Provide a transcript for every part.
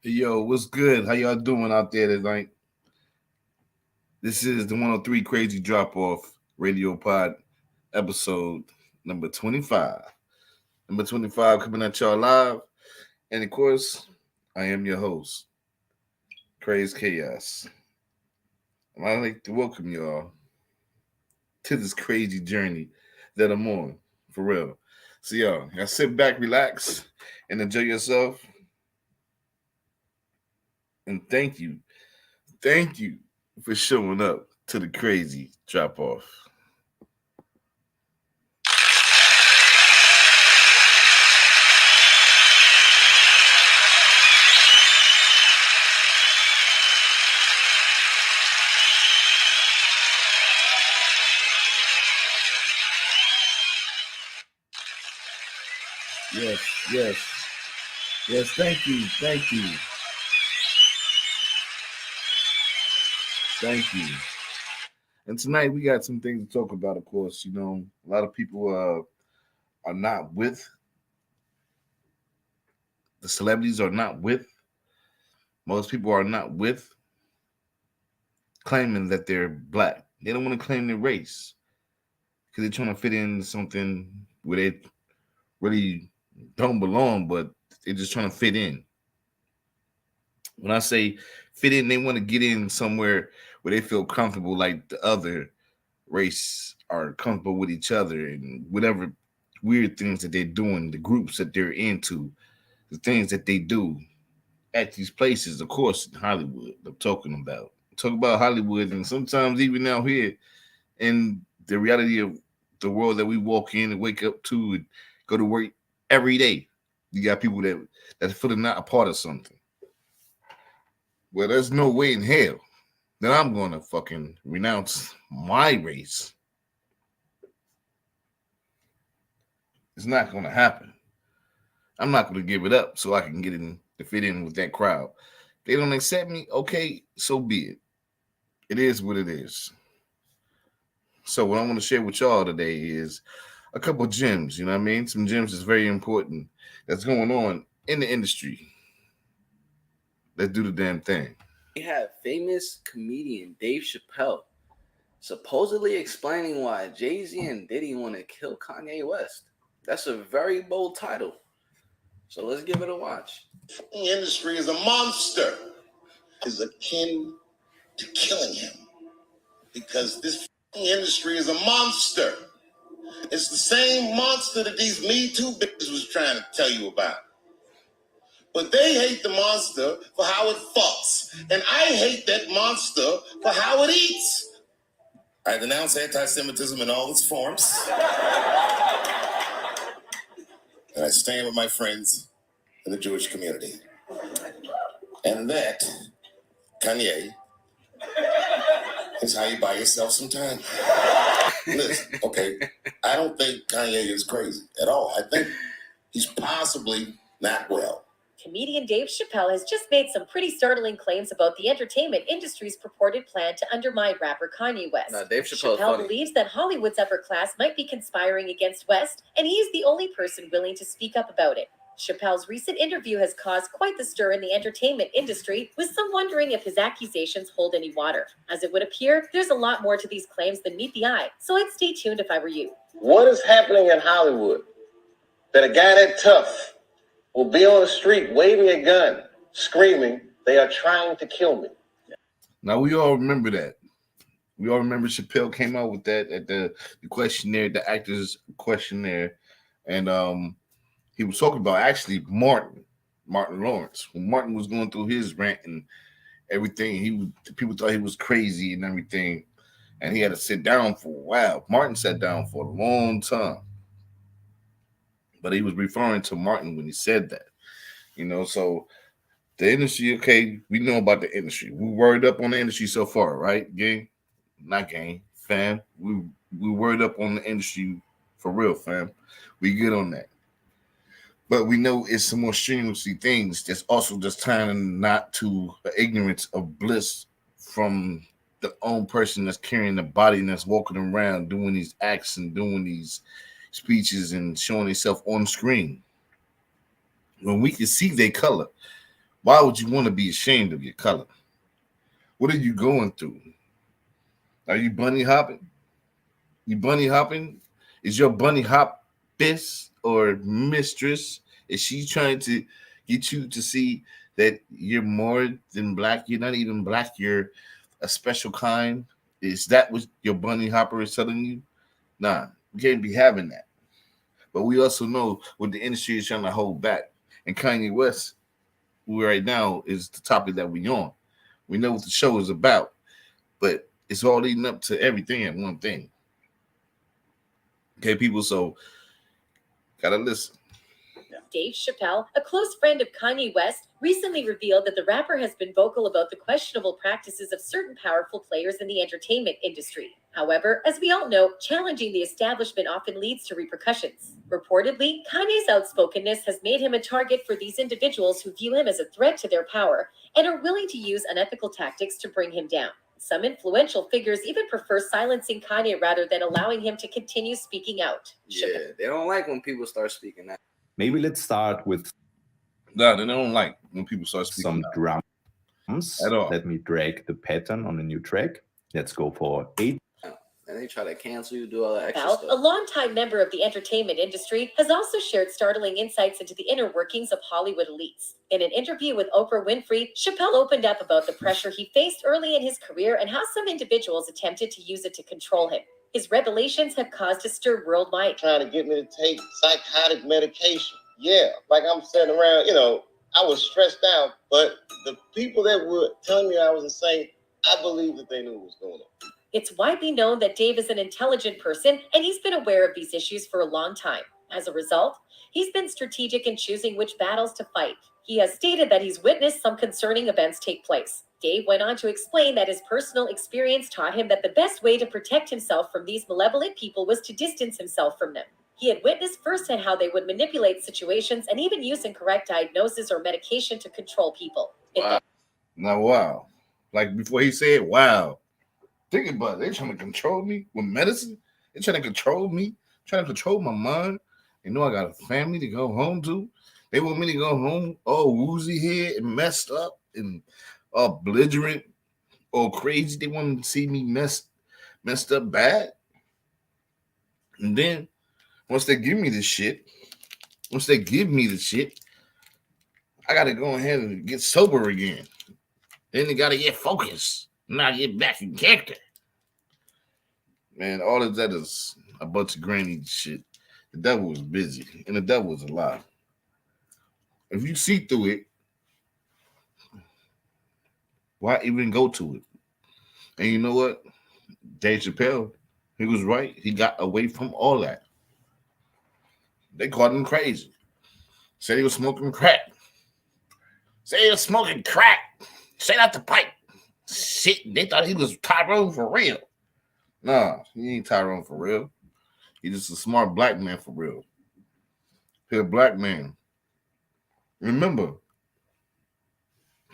Yo, what's good? How y'all doing out there tonight? This is the 103 Krazy Dropoff Radiopod episode number 25. Number 25 coming at y'all live. And of course, I am your host, Crazy Chaos. And I'd like to welcome y'all to this crazy journey that I'm on, for real. So, y'all sit back, relax, and enjoy yourself. And thank you for showing up to the Crazy Drop Off. Yes, yes, yes. Thank you. And tonight we got some things to talk about. Of course, a lot of people are not with the celebrities. Are not with most people are not with claiming that they're black. They don't want to claim their race because they're trying to fit in something where they really don't belong, but they're just trying to fit in. When I say fit in, they want to get in somewhere where they feel comfortable, like the other race are comfortable with each other and whatever weird things that they're doing, the groups that they're into, the things that they do at these places, of course, in Hollywood. I'm talking about. Talk about Hollywood, and sometimes even out here in the reality of the world that we walk in and wake up to and go to work every day. You got people that feel they're not a part of something. Well, there's no way in hell that I'm gonna fucking renounce my race. It's not gonna happen. I'm not gonna give it up so I can get in to fit in with that crowd. They don't accept me, okay, so be it. It is what it is. So what I want to share with y'all today is a couple gems, you know what I mean? Some gems that's very important that's going on in the industry. Let's do the damn thing. We have famous comedian Dave Chappelle supposedly explaining why Jay-Z and Diddy want to kill Kanye West. That's a very bold title. So let's give it a watch. The industry is a monster. Is akin to killing him. Because this industry is a monster. It's the same monster that these Me Too bitches was trying to tell you about. But they hate the monster for how it fucks. And I hate that monster for how it eats. I denounce anti-Semitism in all its forms. And I stand with my friends in the Jewish community. And that, Kanye, is how you buy yourself some time. Listen, okay, I don't think Kanye is crazy at all. I think he's possibly not well. Comedian Dave Chappelle has just made some pretty startling claims about the entertainment industry's purported plan to undermine rapper Kanye West. Dave Chappelle believes that Hollywood's upper class might be conspiring against West, and he's the only person willing to speak up about it. Chappelle's recent interview has caused quite the stir in the entertainment industry, with some wondering if his accusations hold any water. As it would appear, there's a lot more to these claims than meet the eye, so I'd stay tuned if I were you. What is happening in Hollywood that a guy that tough will be on the street waving a gun, screaming, "They are trying to kill me"? Now we all remember that. We all remember Chappelle came out with that at the questionnaire, the actors questionnaire, and he was talking about actually Martin Lawrence. When Martin was going through his rant and everything, people thought he was crazy and everything, and he had to sit down for a while. Martin sat down for a long time, but he was referring to Martin when he said that. So the industry, okay, we know about the industry. We worried up on the industry so far, right? Gang, not gang, fam. We worried up on the industry for real, fam. We good on that. But we know it's some more strenuously things that's also just tying not to the ignorance of bliss from the own person that's carrying the body and that's walking around doing these acts and doing these speeches and showing himself on screen. When we can see their color, Why would you want to be ashamed of your color? What are you going through? Are you bunny hopping? You bunny hopping? Is your bunny hop miss or mistress? Is she trying to get you to see that you're more than black? You're not even black. You're a special kind. Is that what your bunny hopper is telling you? Nah, we can't be having that. But we also know what the industry is trying to hold back. And Kanye West, who right now is the topic that we on. We know what the show is about, but it's all leading up to everything and one thing. Okay, people, so gotta listen. Dave Chappelle, a close friend of Kanye West, recently revealed that the rapper has been vocal about the questionable practices of certain powerful players in the entertainment industry. However, as we all know, challenging the establishment often leads to repercussions. Reportedly, Kanye's outspokenness has made him a target for these individuals who view him as a threat to their power and are willing to use unethical tactics to bring him down. Some influential figures even prefer silencing Kanye rather than allowing him to continue speaking out. Yeah, they don't like when people start speaking out. Maybe let's start with No, they don't like when people start speaking some out. drums. At all. Let me drag the pattern on a new track. Let's go for 8. And they try to cancel you, do all that extra Chappelle, stuff. a longtime member of the entertainment industry, has also shared startling insights into the inner workings of Hollywood elites. In an interview with Oprah Winfrey, Chappelle opened up about the pressure he faced early in his career and how some individuals attempted to use it to control him. His revelations have caused a stir worldwide. Trying to get me to take psychotic medication. Yeah, like I'm sitting around, I was stressed out, but the people that were telling me I was insane, I believe that they knew what was going on. It's widely known that Dave is an intelligent person, and he's been aware of these issues for a long time. As a result, he's been strategic in choosing which battles to fight. He has stated that he's witnessed some concerning events take place. Dave went on to explain that his personal experience taught him that the best way to protect himself from these malevolent people was to distance himself from them. He had witnessed firsthand how they would manipulate situations and even use incorrect diagnosis or medication to control people. Wow. Now, wow. Like before he said, wow. Think about it. They're trying to control me with medicine. They're trying to control me, trying to control my mind. They know I got a family to go home to. They want me to go home all woozy head and messed up and all belligerent or crazy. They want to see me messed up bad. And then once they give me the shit, I got to go ahead and get sober again. Then they got to get focused. Now get back in character. Man, all of that is a bunch of granny shit. The devil was busy, and the devil was alive. If you see through it, why even go to it? And you know what? Dave Chappelle, he was right. He got away from all that. They called him crazy. Said he was smoking crack. Said he was smoking crack. Straight out the pipe. Shit, they thought he was Tyrone for real. Nah, he ain't Tyrone for real. He just a smart black man for real. He a black man. Remember,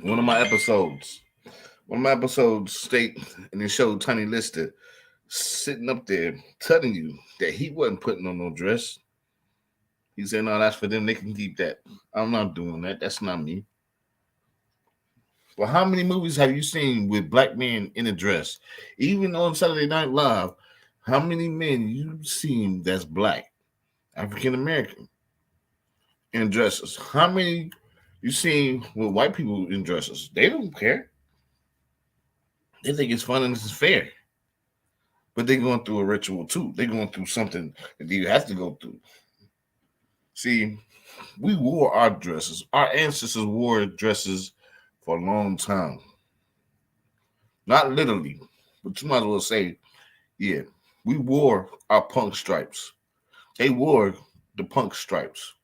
one of my episodes state and it showed Tiny Lister sitting up there telling you that he wasn't putting on no dress. He said, no, that's for them. They can keep that. I'm not doing that. That's not me. Well, how many movies have you seen with black men in a dress? Even on Saturday Night Live, how many men you seen that's black, African American, in dresses? How many you seen with white people in dresses? They don't care. They think it's fun and it's fair. But they're going through a ritual too. They're going through something that you have to go through. See, we wore our dresses. Our ancestors wore dresses for a long time. Not literally, but you might as well say, yeah, we wore our punk stripes. They wore the punk stripes.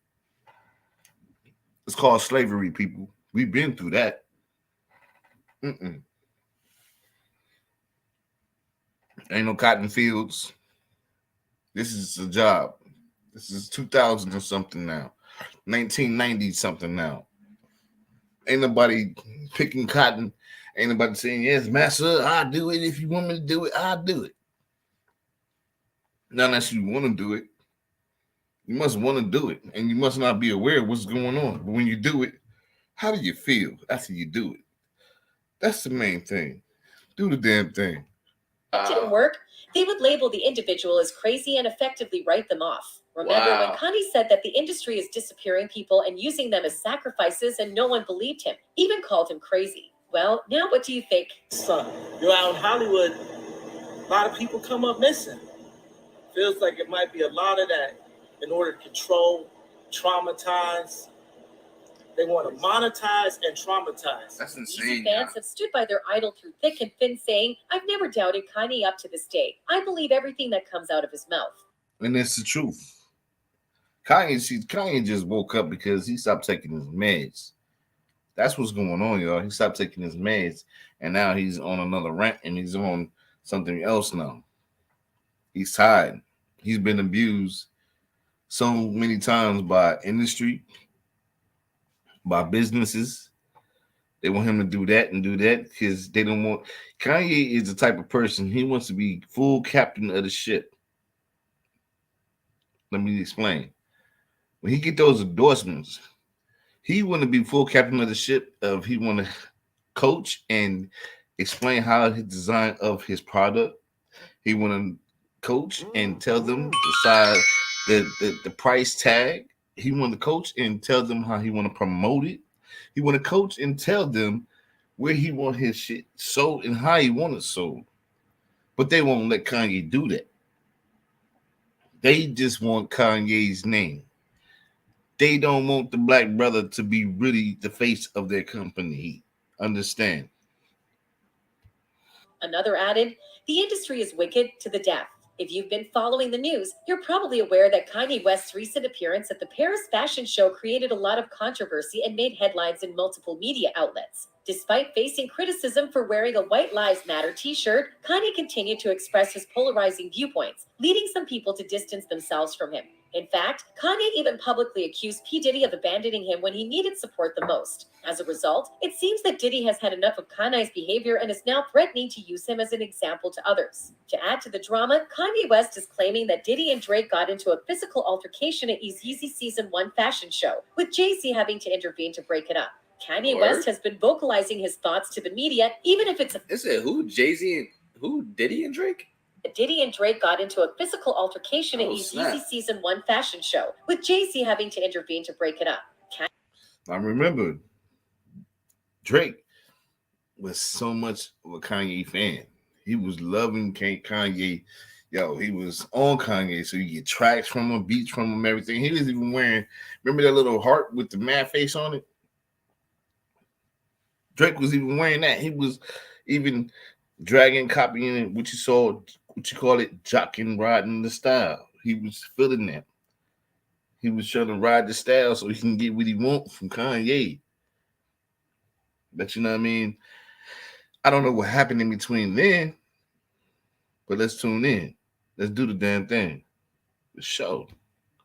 It's called slavery, people. We've been through that. Ain't no cotton fields. This is a job. This is 2000 or something now. 1990 something now. Ain't nobody picking cotton. Ain't nobody saying, yes, master, I'll do it. If you want me to do it, I'll do it. Not unless you want to do it. You must want to do it. And you must not be aware of what's going on. But when you do it, How do you feel after you do it? That's the main thing. Do the damn thing. Didn't work, they would label the individual as crazy and effectively write them off. Remember when Kanye said that the industry is disappearing people and using them as sacrifices, and no one believed him, even called him crazy? Well, now what do you think? Son, you're out in Hollywood, a lot of people come up missing. Feels like it might be a lot of that in order to control, traumatize. They want to monetize and traumatize. That's Yeezy insane. fans have stood by their idol through thick and thin, saying, "I've never doubted Kanye up to this day. I believe everything that comes out of his mouth." And it's the truth. Kanye just woke up because he stopped taking his meds. That's what's going on, y'all. He stopped taking his meds, and now he's on another rant, and he's on something else now. He's tired. He's been abused so many times by industry, by businesses. They want him to do that and do that because they don't want. Kanye is the type of person, he wants to be full captain of the ship. Let me explain. When he get those endorsements, he want to be full captain of the ship. He want to coach and explain how his design of his product. He want to coach and tell them the size, the price tag. He want to coach and tell them how he want to promote it. He want to coach and tell them where he want his shit sold and how he want it sold. But they won't let Kanye do that. They just want Kanye's name. They don't want the black brother to be really the face of their company. Understand? Another added, "The industry is wicked to the death." If you've been following the news, you're probably aware that Kanye West's recent appearance at the Paris fashion show created a lot of controversy and made headlines in multiple media outlets. Despite facing criticism for wearing a White Lives Matter t-shirt, Kanye continued to express his polarizing viewpoints, leading some people to distance themselves from him. In fact, Kanye even publicly accused P. Diddy of abandoning him when he needed support the most. As a result, it seems that Diddy has had enough of Kanye's behavior and is now threatening to use him as an example to others. To add to the drama, Kanye West is claiming that Diddy and Drake got into a physical altercation at Yeezy Season 1 fashion show, with Jay-Z having to intervene to break it up. Kanye West has been vocalizing his thoughts to the media, even if it's a... Is it who? Jay-Z and who? Diddy and Drake? Diddy and Drake got into a physical altercation at Yeezy Season 1 fashion show, with Jay-Z having to intervene to break it up. I remember Drake was so much of a Kanye fan. He was loving Kanye. Yo, he was on Kanye, so you get tracks from him, beats from him, everything. He was even wearing, remember that little heart with the mad face on it? Drake was even wearing that. He was even dragging, copying what you saw, what you call it, jocking, riding the style. He was feeling that. He was trying to ride the style so he can get what he wants from Kanye. But you know what I mean? I don't know what happened in between then, but let's tune in. Let's do the damn thing. The show.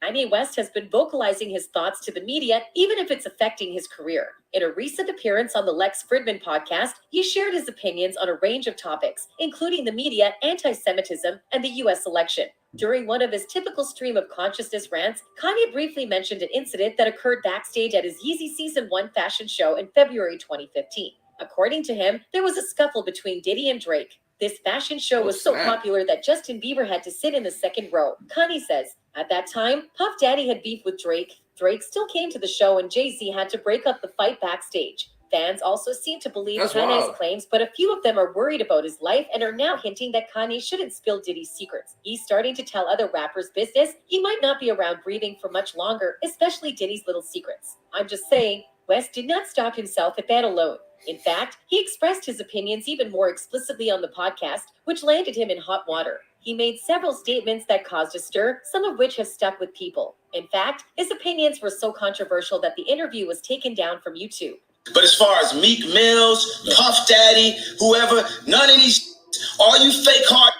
Kanye West has been vocalizing his thoughts to the media, even if it's affecting his career. In a recent appearance on the Lex Fridman podcast, he shared his opinions on a range of topics, including the media, anti-Semitism, and the U.S. election. During one of his typical stream of consciousness rants, Kanye briefly mentioned an incident that occurred backstage at his Yeezy Season 1 fashion show in February 2015. According to him, there was a scuffle between Diddy and Drake. This fashion show was so popular that Justin Bieber had to sit in the second row. Kanye says, at that time, Puff Daddy had beef with Drake. Drake still came to the show and Jay-Z had to break up the fight backstage. Fans also seem to believe Kanye's claims, but a few of them are worried about his life and are now hinting that Kanye shouldn't spill Diddy's secrets. He's starting to tell other rappers business. He might not be around breathing for much longer, especially Diddy's little secrets. I'm just saying, West did not stop himself at that alone. In fact, he expressed his opinions even more explicitly on the podcast, which landed him in hot water. He made several statements that caused a stir, some of which have stuck with people. In fact, his opinions were so controversial that the interview was taken down from YouTube. But as far as Meek Mills, Puff Daddy, whoever, none of these, all you fake hard,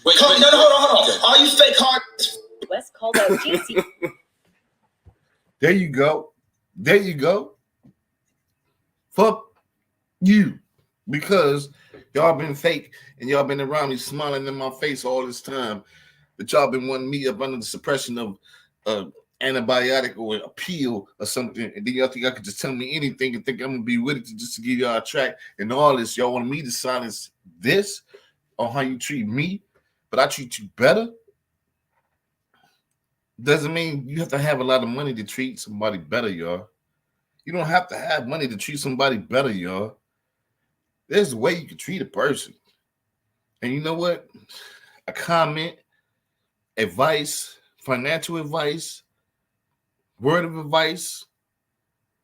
hold on. All you fake hard. West called out Jay-Z. There you go. There you go. Fuck you. Because y'all been fake and y'all been around me smiling in my face all this time. But y'all been wanting me up under the suppression of antibiotic or a pill or something, and then y'all think I could just tell me anything and think I'm gonna be with it just to give y'all a track and all this. Y'all want me to silence this on how you treat me, but I treat you better? Doesn't mean you have to have a lot of money to treat somebody better, y'all. You don't have to have money to treat somebody better, y'all. There's a way you can treat a person. And you know what? A comment, advice, financial advice, word of advice,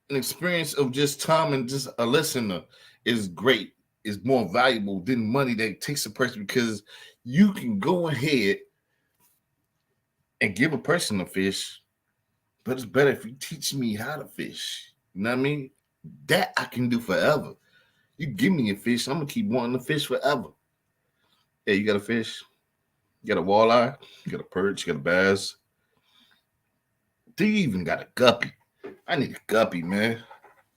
an experience of just time and just a listener is great. Is more valuable than money that takes a person, because you can go ahead and give a person a fish, but it's better if you teach me how to fish. You know what I mean? That I can do forever. You give me a fish, I'm gonna keep wanting to fish forever. Hey, you got a fish? You got a walleye? You got a perch? You got a bass? Do you even got a guppy? I need a guppy, man.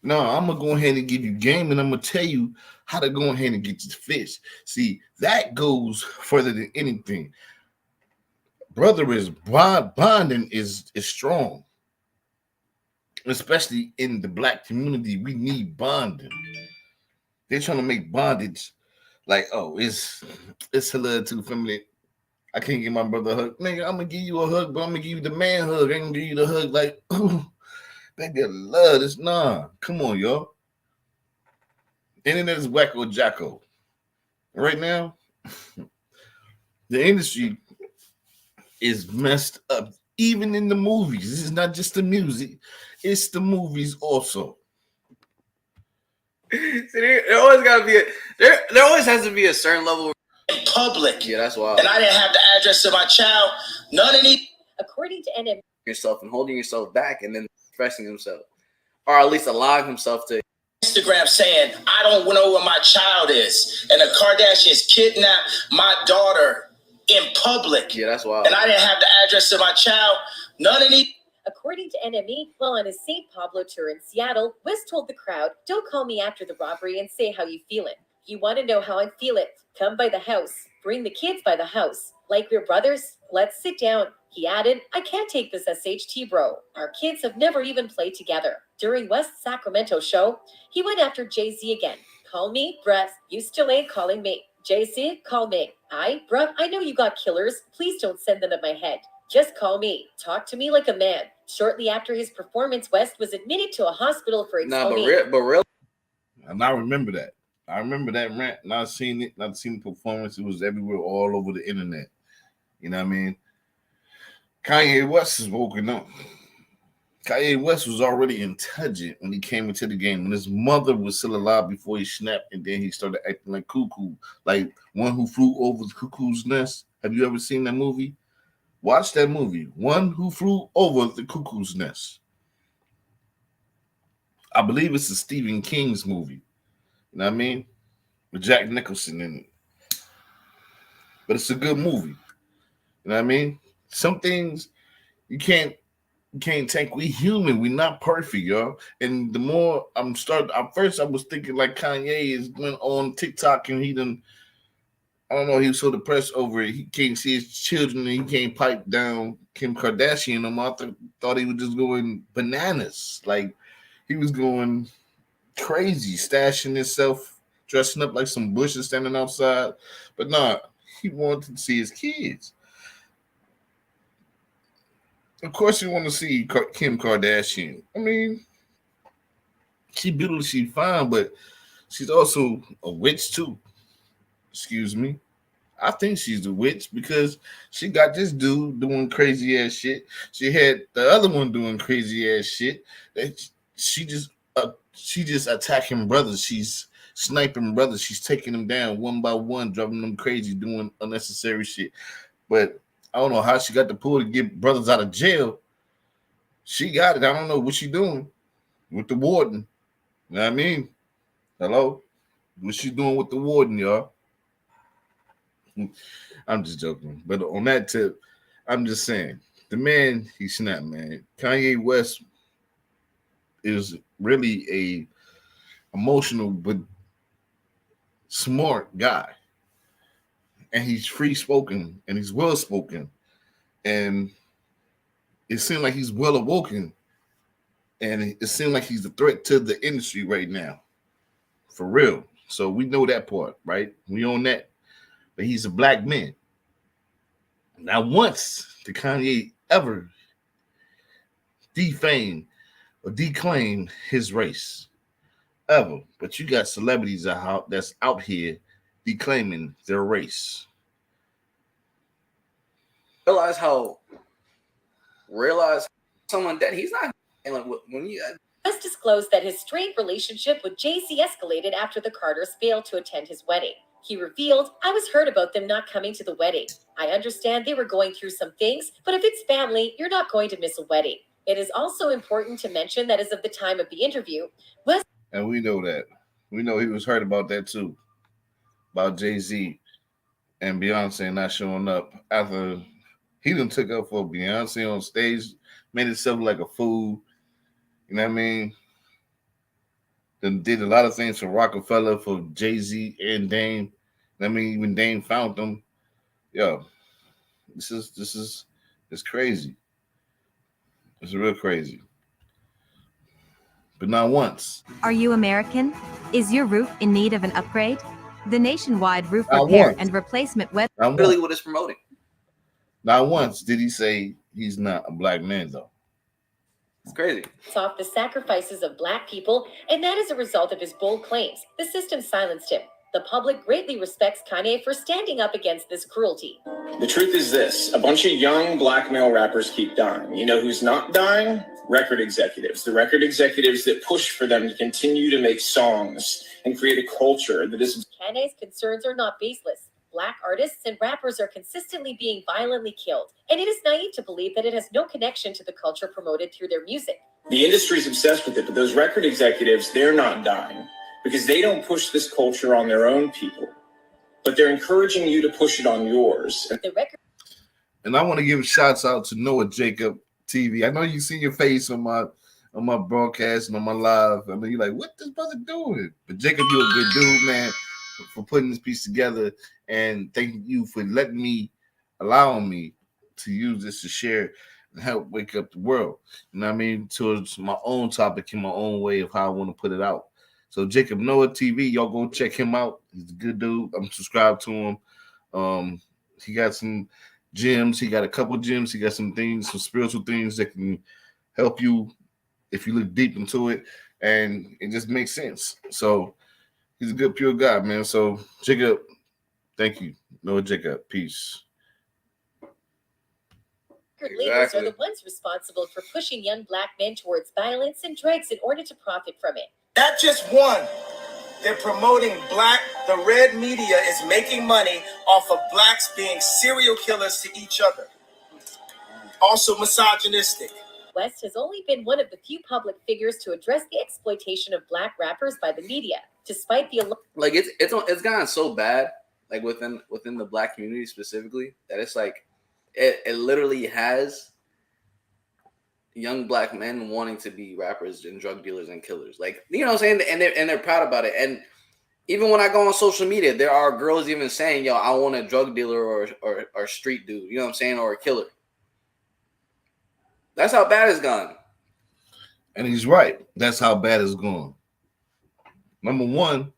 No, I'm gonna go ahead and give you game, and I'm gonna tell you how to go ahead and get you the fish. See, that goes further than anything. Brother is bonding is strong, especially in the black community. We need bonding. They're trying to make bondage like, oh, it's a little too feminine. I can't give my brother a hug. Nigga, I'm gonna give you a hug, but I'm gonna give you the man hug. I ain't gonna give you the hug like, ooh, baby, I love this. Nah, come on, y'all. Internet is wacko jacko. Right now, the industry is messed up. Even in the movies. This is not just the music, it's the movies also. See, there always gotta be there always has to be a certain level in public. Yeah, that's wild. And I didn't have the address of my child. None of these. According to NM, yourself and holding yourself back and then expressing himself, or at least allowing himself to. Instagram saying, I don't know where my child is. And the Kardashians kidnapped my daughter in public. Yeah, that's wild. And I didn't have the address of my child. None of these. According to NME, while on his St. Pablo tour in Seattle, West told the crowd, "Don't call me after the robbery and say how you feeling. You want to know how I feel it? Come by the house. Bring the kids by the house. Like we're brothers? Let's sit down." He added, "I can't take this SHT, bro. Our kids have never even played together." During West's Sacramento show, he went after Jay-Z again. "Call me, bruh. You still ain't calling me. Jay-Z, call me. Bruh, I know you got killers. Please don't send them at my head. Just call me. Talk to me like a man." Shortly after his performance, West was admitted to a hospital for exfoliation. But real. And I remember that. I remember that rant. Not seen it. Not seen the performance. It was everywhere, all over the internet. You know what I mean? Kanye West is woken up. Kanye West was already intelligent when he came into the game. When his mother was still alive before he snapped, and then he started acting like cuckoo, like One Who Flew Over the Cuckoo's Nest. Have you ever seen that movie? Watch that movie, One Who Flew Over the Cuckoo's Nest. I believe it's a Stephen King's movie. You know what I mean? With Jack Nicholson in it. But it's a good movie. You know what I mean? Some things you can't take. We human. We not perfect, y'all. And the more at first I was thinking like Kanye is went on TikTok and he was so depressed over it. He can't see his children and he can't pipe down Kim Kardashian no more. I thought he was just going bananas. Like he was going crazy, stashing himself, dressing up like some bushes standing outside. But nah, he wanted to see his kids. Of course, you want to see Kim Kardashian. I mean, she's beautiful, she's fine, but she's also a witch too. Excuse me. I think she's a witch because she got this dude doing crazy ass shit. She had the other one doing crazy ass shit. She just attacking brothers. She's sniping brothers. She's taking them down one by one, driving them crazy, doing unnecessary shit. But I don't know how she got the pull to get brothers out of jail. She got it. I don't know what she doing with the warden. You know what I mean? Hello? What she doing with the warden, y'all? I'm just joking. But on that tip, I'm just saying, the man, he snapped, man. Kanye West is really a emotional but smart guy. And he's free spoken and he's well spoken. And it seems like he's well awoken, and it seems like he's a threat to the industry right now, for real. So we know that part, right? We own that. But he's a black man. Not once did Kanye ever defame or declaim his race, ever. But you got celebrities that's out here declaiming their race. Realize someone that he's not. And like when you West disclosed that his strained relationship with Jay-Z escalated after the Carters failed to attend his wedding. He revealed, "I was hurt about them not coming to the wedding. I understand they were going through some things, but if it's family, you're not going to miss a wedding." It is also important to mention that as of the time of the interview, West... And we know that. We know he was hurt about that too. About Jay-Z and Beyonce not showing up after he done took up for Beyonce on stage, made himself like a fool. You know what I mean? Then did a lot of things for Rockefeller, for Jay-Z and Dame. I mean, even Dame found them. Yo, this is crazy. It's real crazy. But not once. Are you American? Is your roof in need of an upgrade? The nationwide roof Not repair once. and replacement web. Not really once. what it's promoting. Not once did he say he's not a black man, though. It's crazy. Off the sacrifices of black people, and that is a result of his bold claims. The system silenced him. The public greatly respects Kanye for standing up against this cruelty. The truth is this: a bunch of young black male rappers keep dying. You know who's not dying? Record executives. The record executives that push for them to continue to make songs and create a culture that is... Kanye's concerns are not baseless. Black artists and rappers are consistently being violently killed, and it is naive to believe that it has no connection to the culture promoted through their music. The industry's obsessed with it, but those record executives, they're not dying because they don't push this culture on their own people, but they're encouraging you to push it on yours. The record... And I want to give shouts out to Noah Jacob TV. I know you see your face on my broadcast and on my live. I know you're like, what this brother doing? But Jacob, you're a good dude, man, for putting this piece together. And thank you for allowing me to use this to share and help wake up the world. You know what I mean? Towards my own topic in my own way of how I want to put it out. So Jacob Noah TV, y'all go check him out. He's a good dude. I'm subscribed to him. He got some gems. He got a couple gems. He got some things, some spiritual things that can help you if you look deep into it, and it just makes sense. So he's a good, pure guy, man. So Jacob, thank you. Noah Jacob, peace. Labels are the ones responsible for pushing young black men towards violence and drugs in order to profit from it. Not just one. They're promoting the red media is making money off of blacks being serial killers to each other. Also misogynistic. West has only been one of the few public figures to address the exploitation of black rappers by the media, despite the... Like it's gotten so bad, like within the black community specifically, that it's like it literally has young black men wanting to be rappers and drug dealers and killers. Like, you know what I'm saying? And they're proud about it. And even when I go on social media, there are girls even saying, yo, I want a drug dealer or street dude, you know what I'm saying, or a killer. That's how bad it's gone. And he's right. That's how bad it's gone. Number one,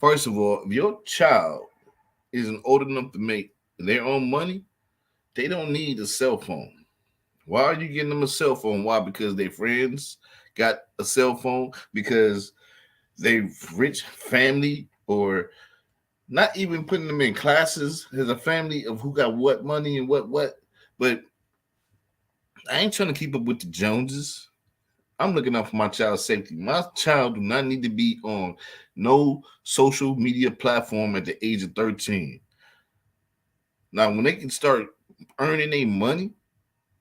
first of all, if your child isn't old enough to make their own money, they don't need a cell phone. Why are you getting them a cell phone? Why? Because their friends got a cell phone, because they rich family, or not even putting them in classes. There's a family of who got what money and what. But I ain't trying to keep up with the Joneses. I'm looking out for my child's safety. My child do not need to be on no social media platform at the age of 13. Now, when they can start earning their money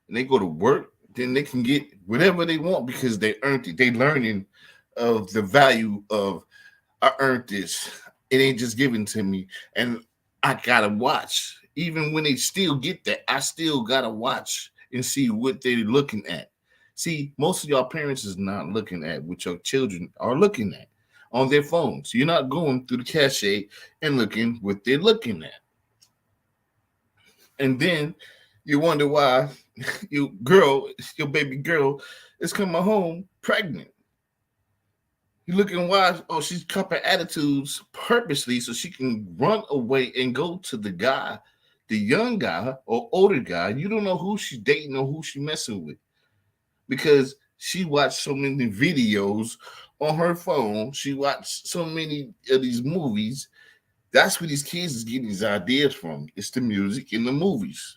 and they go to work, then they can get whatever they want because they earned it. They learning of the value of, I earned this. It ain't just given to me. And I gotta watch. Even when they still get that, I still gotta watch and see what they're looking at. See, most of y'all parents is not looking at what your children are looking at on their phones. You're not going through the cache and looking what they're looking at. And then You wonder why your baby girl, is coming home pregnant. You looking why? Oh, she's cupping attitudes purposely so she can run away and go to the young guy or older guy. You don't know who she's dating or who she's messing with because she watched so many videos on her phone. She watched so many of these movies. That's where these kids is getting these ideas from. It's the music and the movies.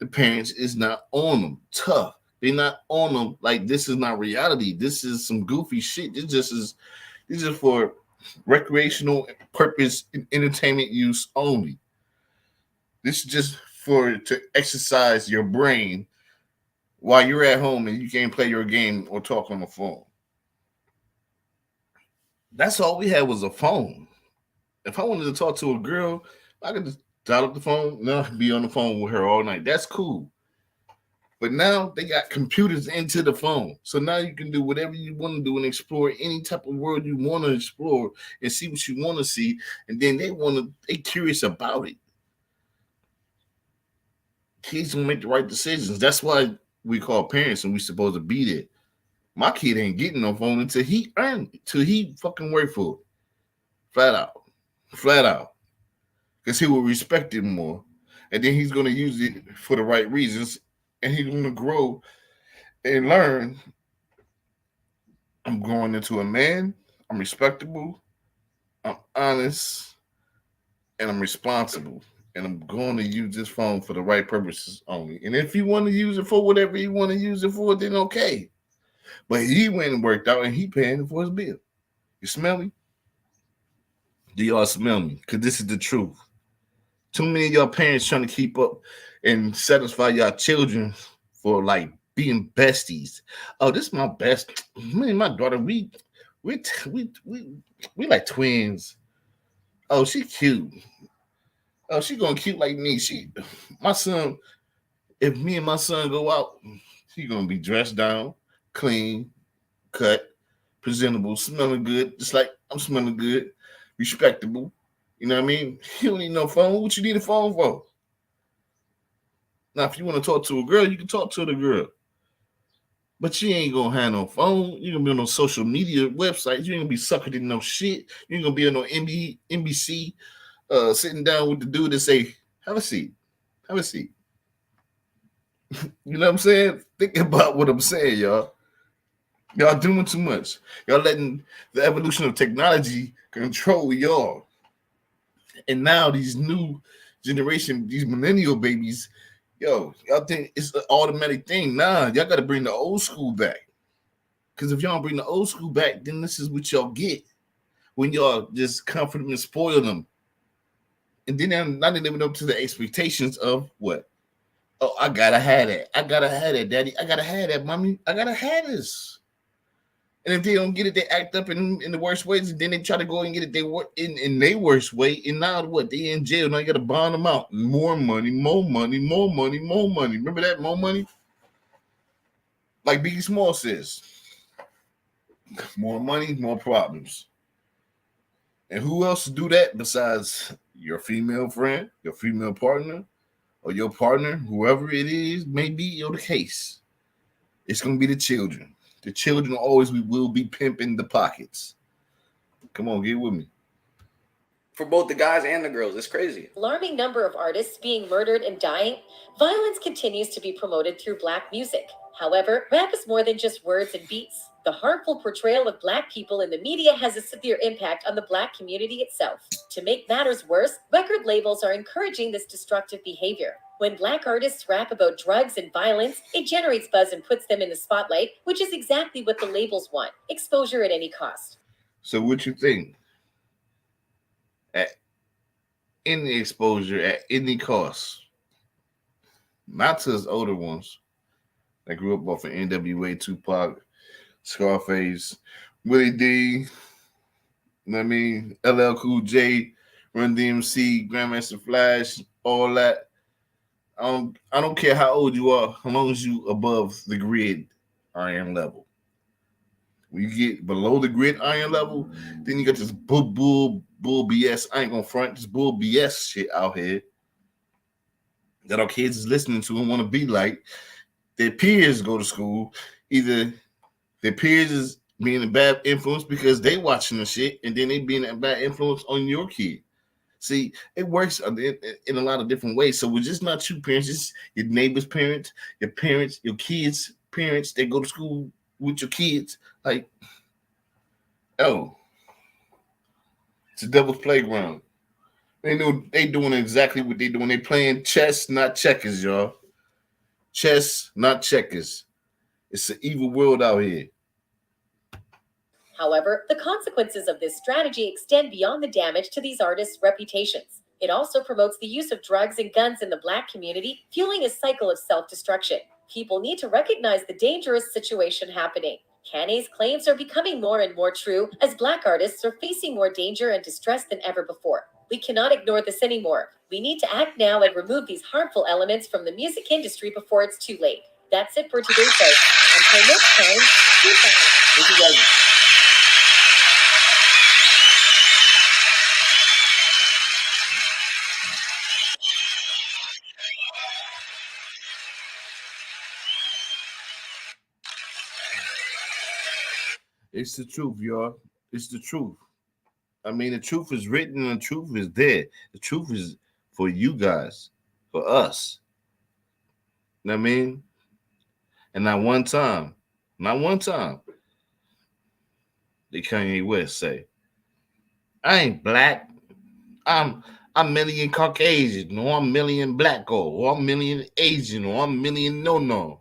The parents is not on them. Tough. They're not on them like this is not reality. This is some goofy shit. This is for recreational purpose and entertainment use only. This is just to exercise your brain while you're at home and you can't play your game or talk on the phone. That's all we had was a phone. If I wanted to talk to a girl, I could just dial up the phone and I could be on the phone with her all night. That's cool. But now they got computers into the phone. So now you can do whatever you want to do and explore any type of world you want to explore and see what you want to see. And then they curious about it. Kids gonna make the right decisions. That's why we call parents and we supposed to be there. My kid ain't getting no phone until he earned it, till he fucking work for it. Flat out. Because he will respect it more. And then he's gonna use it for the right reasons. And he's gonna grow and learn. I'm growing into a man, I'm respectable, I'm honest, and I'm responsible. And I'm going to use this phone for the right purposes only. And if you want to use it for whatever you want to use it for, then okay. But he went and worked out and he paying for his bill. You smell me? Do y'all smell me? Because this is the truth. Too many of y'all parents trying to keep up and satisfy y'all children for like being besties. Oh, this is my best. Me and my daughter, we like twins. Oh, she cute. Oh, she gonna cute like me. My son, if me and my son go out, she gonna be dressed down, clean, cut, presentable, smelling good, just like I'm smelling good, respectable. You know what I mean? You don't need no phone. What you need a phone for? Now, if you want to talk to a girl, you can talk to the girl. But you ain't gonna have no phone. You're gonna be on no social media websites. You ain't gonna be sucking in no shit. You ain't gonna be on no NBC sitting down with the dude and say, have a seat. Have a seat. You know what I'm saying? Think about what I'm saying, y'all. Y'all doing too much. Y'all letting the evolution of technology control y'all. And now these new generation, these millennial babies, y'all think it's an automatic thing. Nah, y'all got to bring the old school back. Because if y'all don't bring the old school back, then this is what y'all get when y'all just comfort them and spoil them. And then they're not living up to the expectations of what? Oh, I gotta have that. I gotta have that, daddy. I gotta have that, mommy. I gotta have this. And if they don't get it, they act up in the worst ways. And then they try to go and get it in their worst way. And now what? They in jail. Now you got to bond them out. More money, more money, more money, more money. Remember that? More money? Like Biggie Small says. More money, more problems. And who else do that besides your female friend, your female partner, or your partner, whoever it is, may be the case? It's going to be the children. The children always will be pimping the pockets. Come on, get with me. For both the guys and the girls, it's crazy. Alarming number of artists being murdered and dying, violence continues to be promoted through Black music. However, rap is more than just words and beats. The harmful portrayal of Black people in the media has a severe impact on the Black community itself. To make matters worse, record labels are encouraging this destructive behavior. When Black artists rap about drugs and violence, it generates buzz and puts them in the spotlight, which is exactly what the labels want: exposure at any cost. So what you think? At any exposure, at any cost. Not to us older ones that grew up off of NWA, Tupac, Scarface, Willie D, you know what I mean? LL Cool J, Run DMC, Grandmaster Flash, all that. I don't care how old you are, as long as you above the grid iron level. When you get below the grid iron level, then you got this bull BS. I ain't gonna front this bull BS shit out here. that our kids is listening to and want to be like. Their peers go to school. Either their peers is being a bad influence because they watching the shit, and then they being a bad influence on your kid. See, it works in a lot of different ways. So it's just not you parents, it's your neighbor's parents, your kids' parents. They go to school with your kids. Like, oh, it's a devil's playground. They know they doing exactly what they doing. They playing chess, not checkers, y'all. Chess, not checkers. It's an evil world out here. However, the consequences of this strategy extend beyond the damage to these artists' reputations. It also promotes the use of drugs and guns in the Black community, fueling a cycle of self-destruction. People need to recognize the dangerous situation happening. Kanye's claims are becoming more and more true as Black artists are facing more danger and distress than ever before. We cannot ignore this anymore. We need to act now and remove these harmful elements from the music industry before it's too late. That's it for today's show. Until next time, goodbye. What you guys? It's the truth, y'all. It's the truth. I mean, the truth is written and the truth is there. The truth is for you guys, for us. You know what I mean? And not one time, did Kanye West say, I ain't black. I'm million Caucasian, or I'm million black, or I'm million Asian, or I'm million no.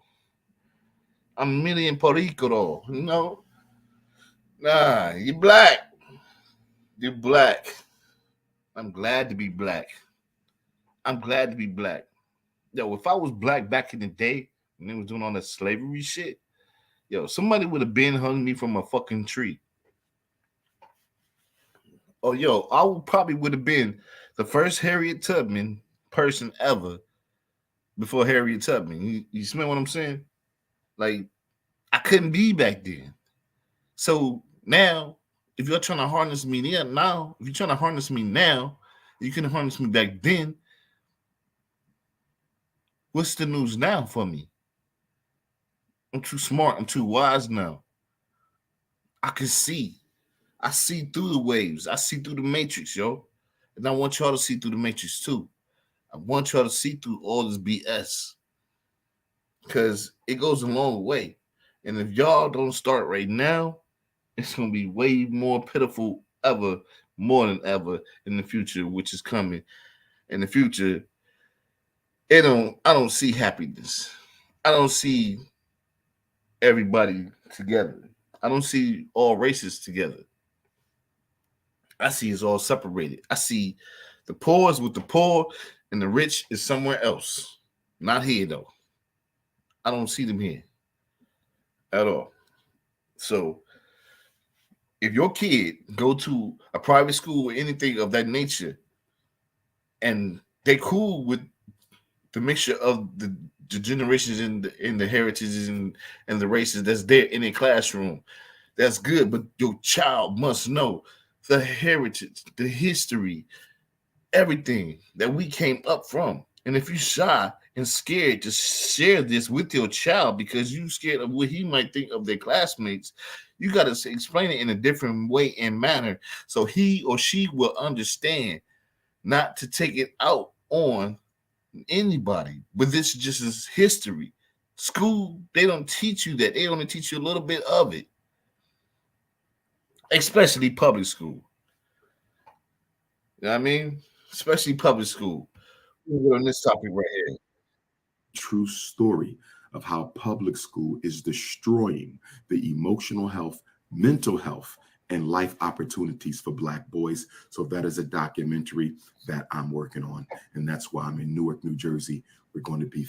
I'm million Puerto Rico, though. You know? Nah, you're black. You're black. I'm glad to be black. I'm glad to be black. Yo, if I was black back in the day when they was doing all that slavery shit, yo, somebody would have been hung me from a fucking tree. Oh, yo, probably would have been the first Harriet Tubman person ever before Harriet Tubman. You smell what I'm saying? Like, I couldn't be back then. So now, if you're trying to harness me now, if you're trying to harness me now, you can harness me back then. What's the news now for me? I'm too smart. I'm too wise now. I can see. I see through the waves. I see through the matrix, yo. And I want y'all to see through the matrix too. I want y'all to see through all this BS. Because it goes a long way. And if y'all don't start right now, it's going to be way more pitiful ever, more than ever in the future, which is coming. In the future, I don't see happiness. I don't see everybody together. I don't see all races together. I see it's all separated. I see the poor is with the poor and the rich is somewhere else. Not here though. I don't see them here at all. So if your kid go to a private school or anything of that nature and they cool with the mixture of the generations in the heritages and the races that's there in a classroom, that's good. But your child must know the heritage, the history, everything that we came up from. And if you're shy and scared to share this with your child because you're scared of what he might think of their classmates, you got to explain it in a different way and manner so he or she will understand not to take it out on anybody. But this just is history. School, they don't teach you that. They only teach you a little bit of it, especially public school. You know what I mean? Especially public school. We'll get on this topic right here. True story of how public school is destroying the emotional health, mental health, and life opportunities for Black boys. So that is a documentary that I'm working on. And that's why I'm in Newark, New Jersey. We're going to be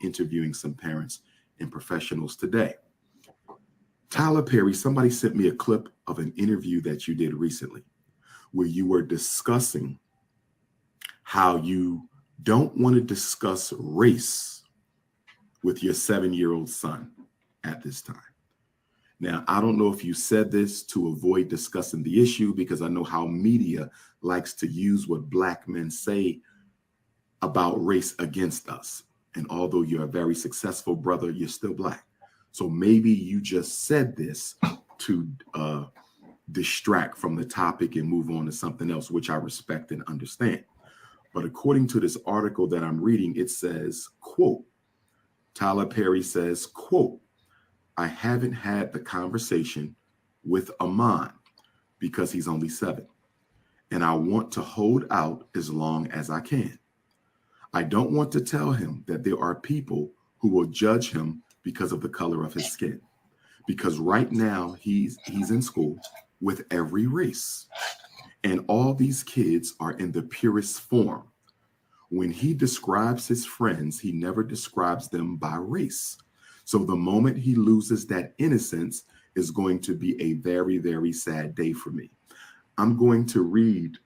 interviewing some parents and professionals today. Tyler Perry, somebody sent me a clip of an interview that you did recently where you were discussing how you don't want to discuss race with your 7-year-old son at this time. Now, I don't know if you said this to avoid discussing the issue because I know how media likes to use what Black men say about race against us. And although you're a very successful brother, you're still Black. So maybe you just said this to distract from the topic and move on to something else, which I respect and understand. But according to this article that I'm reading, it says, quote, Tyler Perry says, quote, I haven't had the conversation with Amon because he's only 7, and I want to hold out as long as I can. I don't want to tell him that there are people who will judge him because of the color of his skin, because right now he's in school with every race, and all these kids are in the purest form. When he describes his friends, he never describes them by race. So the moment he loses that innocence is going to be a very, very sad day for me. I'm going to read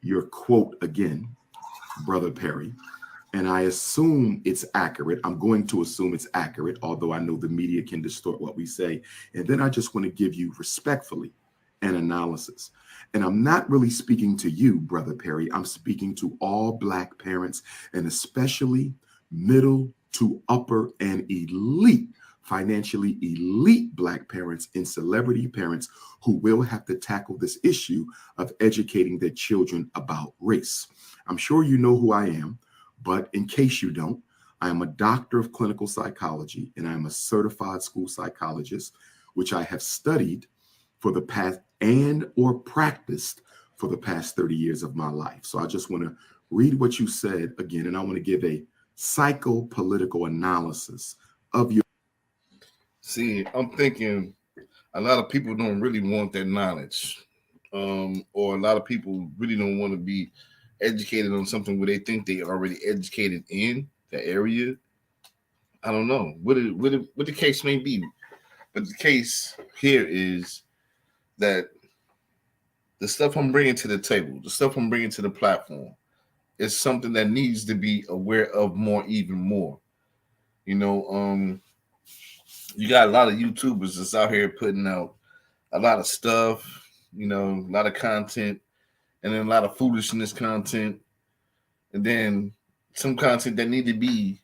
your quote again, Brother Perry, and I assume it's accurate. I'm going to assume it's accurate, although I know the media can distort what we say. And then I just want to give you respectfully an analysis. And I'm not really speaking to you, Brother Perry. I'm speaking to all Black parents, and especially middle to upper and elite, financially elite Black parents and celebrity parents who will have to tackle this issue of educating their children about race. I'm sure you know who I am, but in case you don't, I am a doctor of clinical psychology, and I am a certified school psychologist, which I have studied for the past or practiced for the past 30 years of my life. So I just want to read what you said again, and I want to give a psychopolitical analysis of your. See, I'm thinking a lot of people don't really want that knowledge, or a lot of people really don't want to be educated on something where they think they already educated in the area. I don't know what the case may be, but the case here is that the stuff I'm bringing to the table, the stuff I'm bringing to the platform, is something that needs to be aware of more, even more. You know, you got a lot of YouTubers that's out here putting out a lot of stuff, you know, a lot of content, and then a lot of foolishness content, and then some content that need to be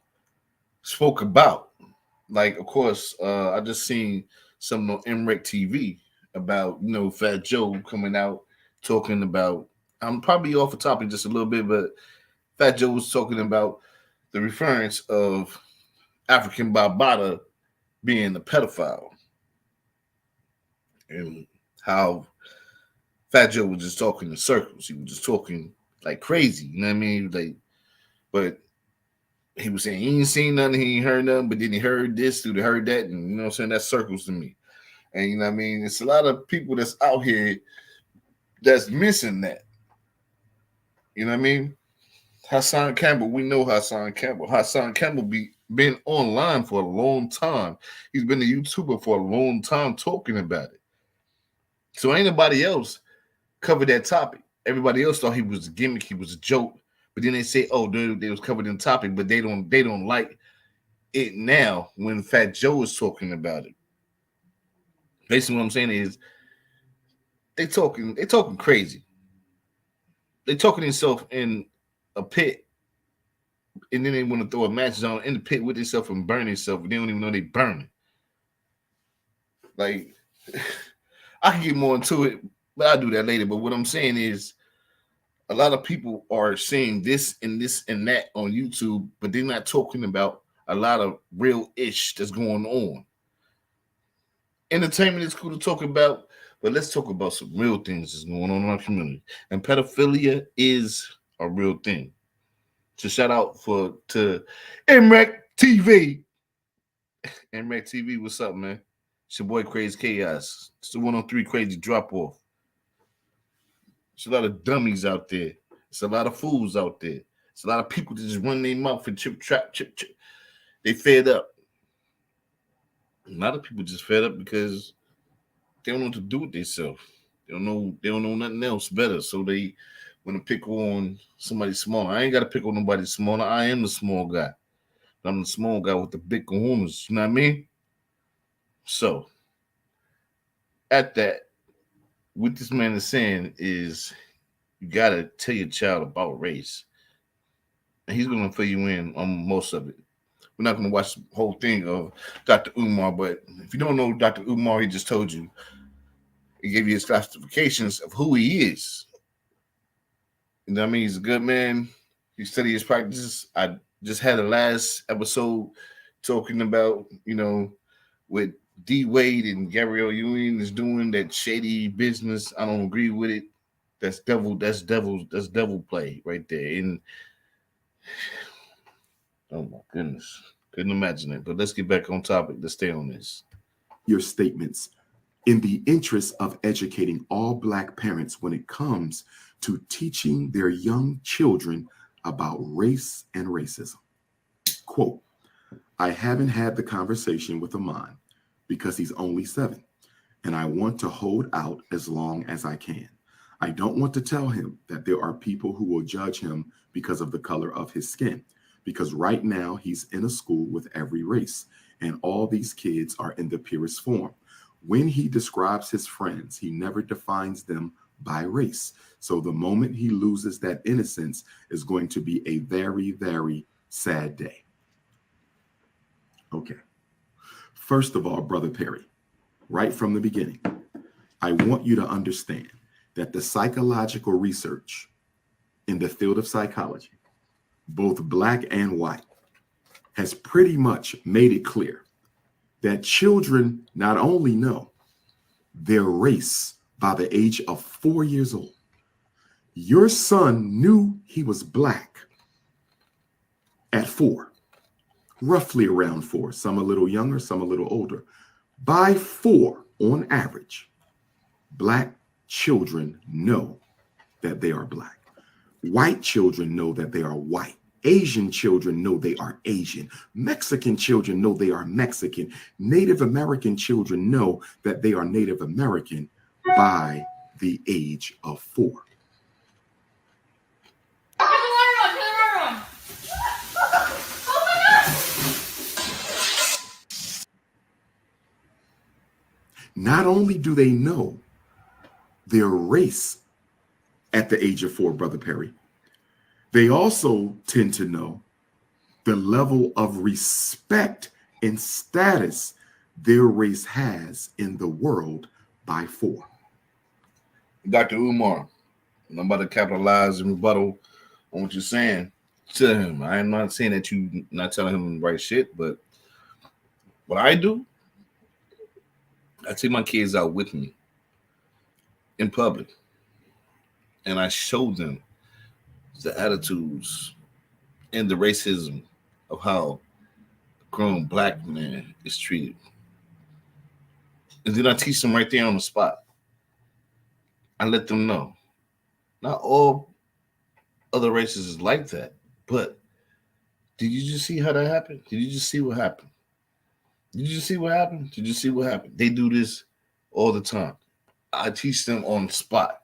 spoke about. Like, of course, I just seen something on MREC TV about, you know, Fat Joe coming out talking about, I'm probably off the topic just a little bit, but Fat Joe was talking about the reference of African Bambaataa being a pedophile, and how Fat Joe was just talking in circles. He was just talking like crazy, you know what I mean? Like, but he was saying he ain't seen nothing, he ain't heard nothing, but then he heard this, dude, heard that, and you know what I'm saying? That's circles to me. And you know what I mean? It's a lot of people that's out here that's missing that. You know what I mean? Hassan Campbell, we know Hassan Campbell. Hassan Campbell been online for a long time. He's been a YouTuber for a long time talking about it. So ain't nobody else covered that topic. Everybody else thought he was a gimmick, he was a joke. But then they say, oh, they was covered in the topic, but they don't like it now when Fat Joe is talking about it. Basically, what I'm saying is they talking crazy. They talking themselves in a pit, and then they want to throw a match on in the pit with themselves and burn themselves. They don't even know they burning. Like, I can get more into it, but I'll do that later. But what I'm saying is, a lot of people are saying this and that on YouTube, but they're not talking about a lot of real ish that's going on. Entertainment is cool to talk about, but let's talk about some real things that's going on in our community. And pedophilia is a real thing. So shout out to MREC TV. MREC TV, what's up, man? It's your boy Krazy Chaos. It's the 103 Krazy Dropoff. There's a lot of dummies out there. It's a lot of fools out there. It's a lot of people that just run their mouth and chip. They fed up. A lot of people just fed up because they don't know what to do with themselves. They don't know nothing else better. So they want to pick on somebody smaller. I ain't got to pick on nobody smaller. I am the small guy. I'm the small guy with the big kahunas. You know what I mean? So at that, what this man is saying is you got to tell your child about race. and he's going to fill you in on most of it. We're not going to watch the whole thing of Dr. Umar, but if you don't know Dr. Umar, he just told you. He gave you his classifications of who he is. You know what I mean? He's a good man. He studied his practices. I just had a last episode talking about, what D Wade and Gabrielle Union is doing, that shady business. I don't agree with it. That's devil play right there. And oh my goodness. Couldn't imagine it. But let's get back on topic. Let's stay on this. Your statements in the interest of educating all Black parents when it comes to teaching their young children about race and racism. Quote, I haven't had the conversation with Amon because he's only 7, and I want to hold out as long as I can. I don't want to tell him that there are people who will judge him because of the color of his skin, because right now he's in a school with every race, and all these kids are in the purest form. When he describes his friends, he never defines them by race. So the moment he loses that innocence is going to be a very, very sad day. Okay. First of all, Brother Perry, right from the beginning, I want you to understand that the psychological research in the field of psychology, both Black and white, has pretty much made it clear that children not only know their race by the age of 4 years old. Your son knew he was Black at 4, roughly around 4, some a little younger, some a little older. By 4, on average, Black children know that they are Black. White children know that they are white. Asian children know they are Asian. Mexican children know they are Mexican. Native American children know that they are Native American by the age of 4. Not only do they know their race at the age of 4, Brother Perry, they also tend to know the level of respect and status their race has in the world by 4. Dr. Umar, I'm about to capitalize and rebuttal on what you're saying to him. I'm not saying that you not telling him the right shit, but what I do, I take my kids out with me in public, and I show them the attitudes and the racism of how a grown Black man is treated. And then I teach them right there on the spot. I let them know. Not all other races is like that, but did you just see how that happened? Did you just see what happened? Did you just see what happened? Did you see what happened? They do this all the time. I teach them on the spot,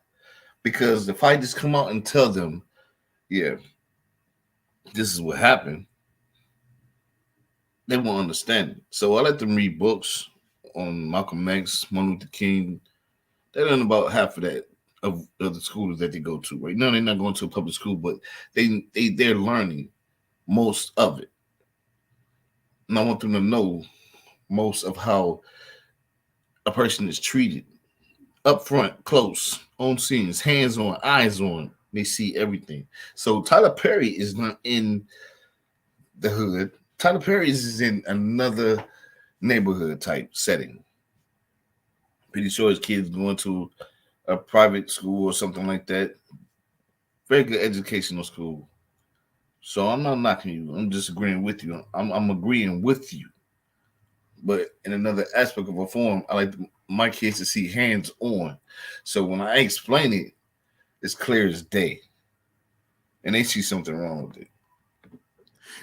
because if I just come out and tell them, yeah, this is what happened, they won't understand it. So I let them read books on Malcolm X, Martin Luther King. They learn about half of that of the schools that they go to. Right now, they're not going to a public school, but they're learning most of it. And I want them to know most of how a person is treated up front, close, on scenes, hands on, eyes on. They see everything. So Tyler Perry is not in the hood. Tyler Perry is in another neighborhood type setting. Pretty sure his kid's going to a private school or something like that. Very good educational school. So I'm not knocking you. I'm just agreeing with you. I'm agreeing with you. But in another aspect of a form, I like my kids to see hands on. So when I explain it, it's clear as day. And they see something wrong with it.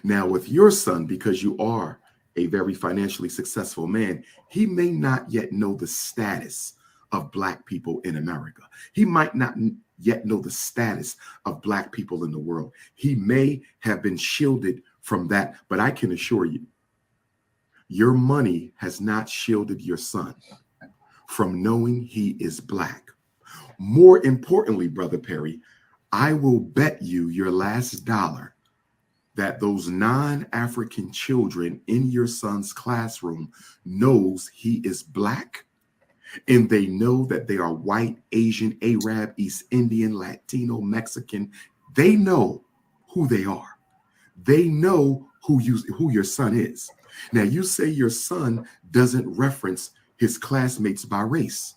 Now, with your son, because you are a very financially successful man, he may not yet know the status of Black people in America. He might not yet know the status of Black people in the world. He may have been shielded from that, but I can assure you, your money has not shielded your son from knowing he is Black. More importantly, Brother Perry, I will bet you your last dollar that those non-African children in your son's classroom knows he is Black, and they know that they are white, Asian, Arab, East Indian, Latino, Mexican. They know who they are. They know who your son is. Now, you say your son doesn't reference his classmates by race.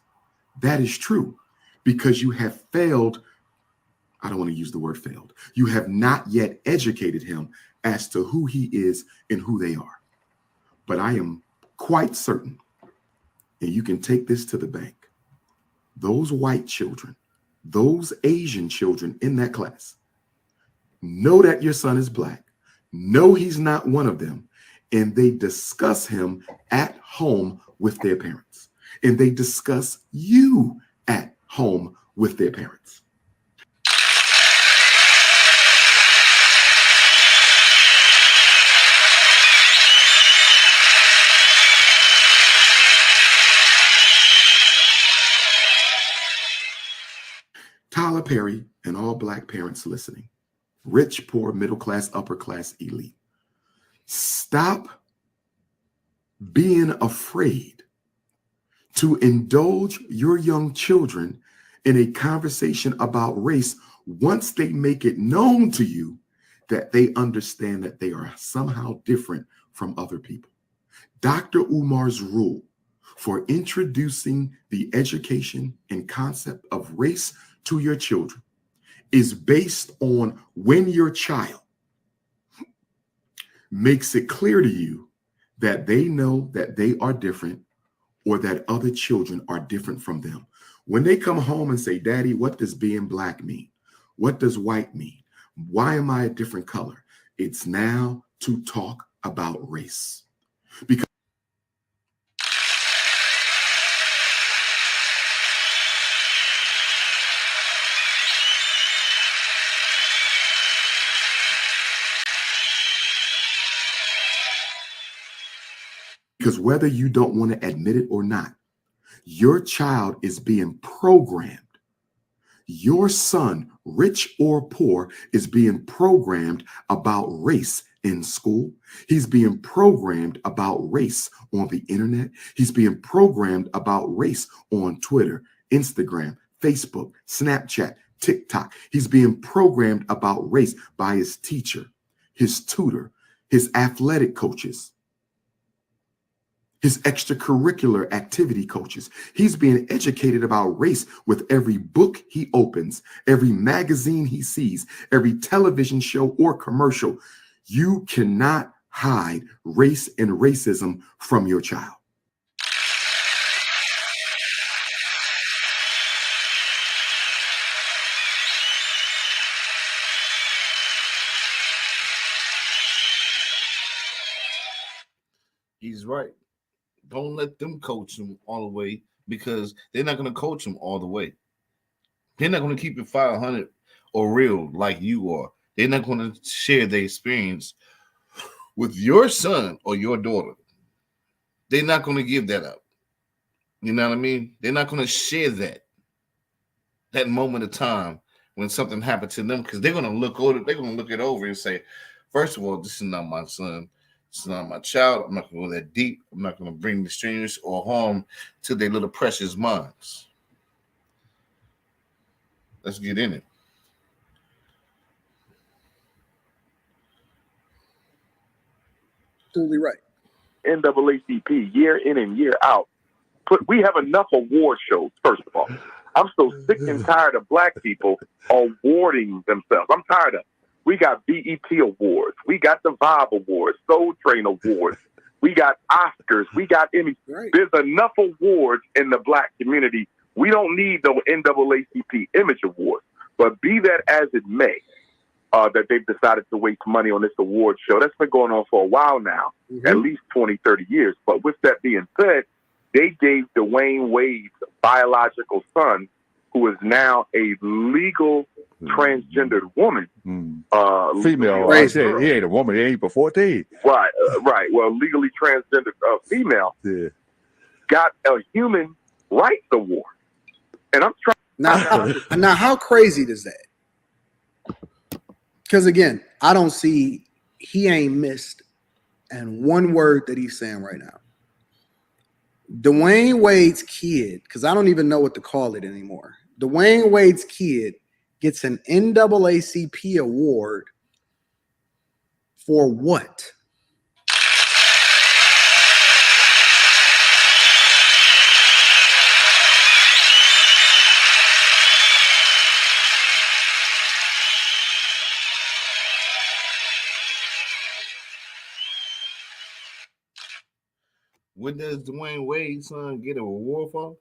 That is true, because you have failed. I don't want to use the word failed. You have not yet educated him as to who he is and who they are. But I am quite certain, and you can take this to the bank, those white children, those Asian children in that class know that your son is Black, know he's not one of them, and they discuss him at home with their parents. And they discuss you at home with their parents. Tyler Perry and all Black parents listening, rich, poor, middle class, upper class, elite, stop being afraid to indulge your young children in a conversation about race once they make it known to you that they understand that they are somehow different from other people. Dr. Umar's rule for introducing the education and concept of race to your children is based on when your child makes it clear to you that they know that they are different or that other children are different from them. When they come home and say, Daddy, what does being Black mean? What does white mean? Why am I a different color? It's now to talk about race. Because whether you don't want to admit it or not, your child is being programmed. Your son, rich or poor, is being programmed about race in school. He's being programmed about race on the internet. He's being programmed about race on Twitter, Instagram, Facebook, Snapchat, TikTok. He's being programmed about race by his teacher, his tutor, his athletic coaches, his extracurricular activity coaches. He's being educated about race with every book he opens, every magazine he sees, every television show or commercial. You cannot hide race and racism from your child. He's right. Don't let them coach him all the way, because they're not going to coach him all the way. They're not going to keep it 500 or real like you are. They're not going to share their experience with your son or your daughter. They're not going to give that up. You know what I mean? They're not going to share that moment of time when something happened to them, because they're going to look over. They're going to look it over and say, first of all, this is not my son. It's not my child. I'm not going to go that deep. I'm not going to bring the strangers or harm to their little precious minds. Let's get in it. Absolutely right. NAACP, year in and year out, we have enough award shows, first of all. I'm so sick and tired of Black people awarding themselves. I'm tired of. We got BET Awards. We got the Vibe Awards, Soul Train Awards. We got Oscars. We got Emmys. Right. There's enough awards in the Black community. We don't need no NAACP Image Awards. But be that as it may, that they've decided to waste money on this award show. That's been going on for a while now, at least 20, 30 years. But with that being said, they gave Dwayne Wade's biological son, who is now a legal transgendered woman. Female. Right. I said, he ain't a woman. He ain't but 14. Right, right. Well, legally transgendered female got a human rights award. And I'm trying. Now, how crazy is that? Because again, I don't see he ain't missed, and one word that he's saying right now. Dwayne Wade's kid, because I don't even know what to call it anymore. Dwayne Wade's kid gets an NAACP award for what? What does Dwayne Wade's son get a reward for?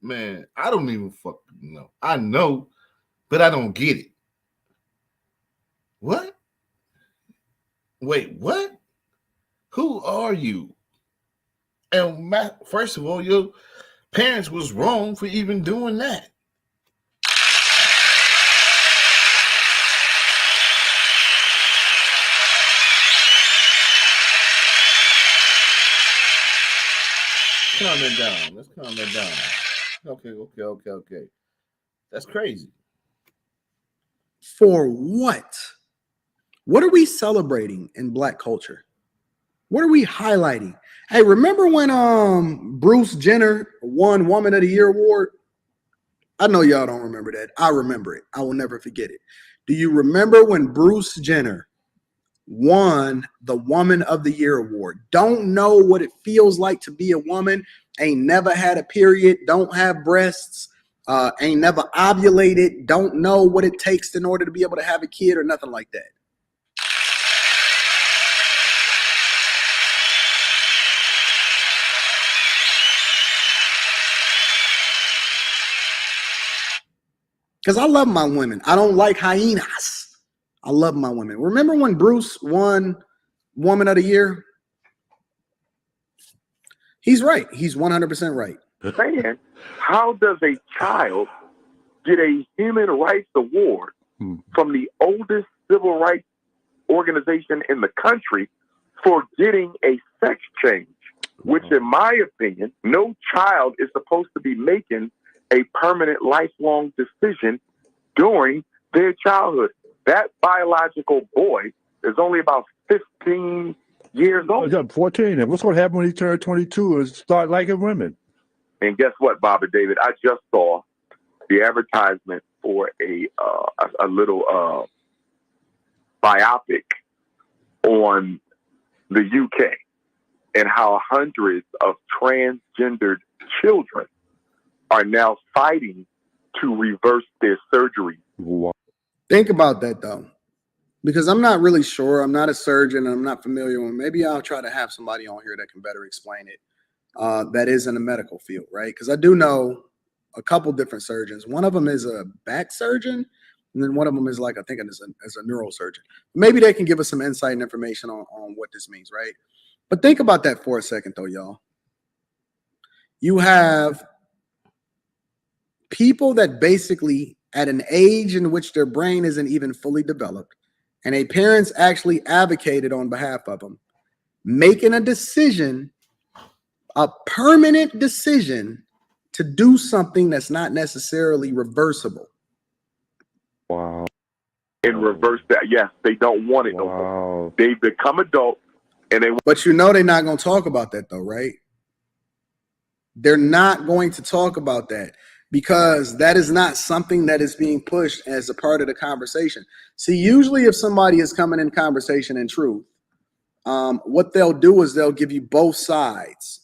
Man, I don't even fucking know. I know, but I don't get it. What? Wait, what? Who are you? And first of all, your parents was wrong for even doing that. Calm that down. Let's calm that down. Okay. That's crazy. For what? What are we celebrating in Black culture? What are we highlighting? Hey, remember when Bruce Jenner won Woman of the Year award? I know y'all don't remember that. I remember it. I will never forget it. Do you remember when Bruce Jenner won the Woman of the Year award? Don't know what it feels like to be a woman, ain't never had a period, don't have breasts, ain't never ovulated, don't know what it takes in order to be able to have a kid or nothing like that. Because I love my women. I don't like hyenas. I love my women. Remember when Bruce won Woman of the Year? He's right. He's 100% right. Saying, how does a child get a human rights award from the oldest civil rights organization in the country for getting a sex change? Which, in my opinion, no child is supposed to be making a permanent lifelong decision during their childhood. That biological boy is only about 15 years old. 14. And what's going to happen when he turns 22 and start liking women? And guess what, Bob and David? I just saw the advertisement for a little biopic on the UK and how hundreds of transgendered children are now fighting to reverse their surgery. Think about that, though, because I'm not really sure. I'm not a surgeon and I'm not familiar with it. Maybe I'll try to have somebody on here that can better explain it. That is in the medical field, right? Because I do know a couple different surgeons. One of them is a back surgeon, and then one of them is like, I think it's a neurosurgeon. Maybe they can give us some insight and information on what this means, right? But think about that for a second, though, y'all. You have people that basically at an age in which their brain isn't even fully developed, and a parents actually advocated on behalf of them, making a decision, a permanent decision to do something that's not necessarily reversible. Wow. And reverse that. Yes, they don't want it no more. They become adults and they. But you know they're not going to talk about that though, right? They're not going to talk about that because that is not something that is being pushed as a part of the conversation. See, usually if somebody is coming in conversation in truth, what they'll do is they'll give you both sides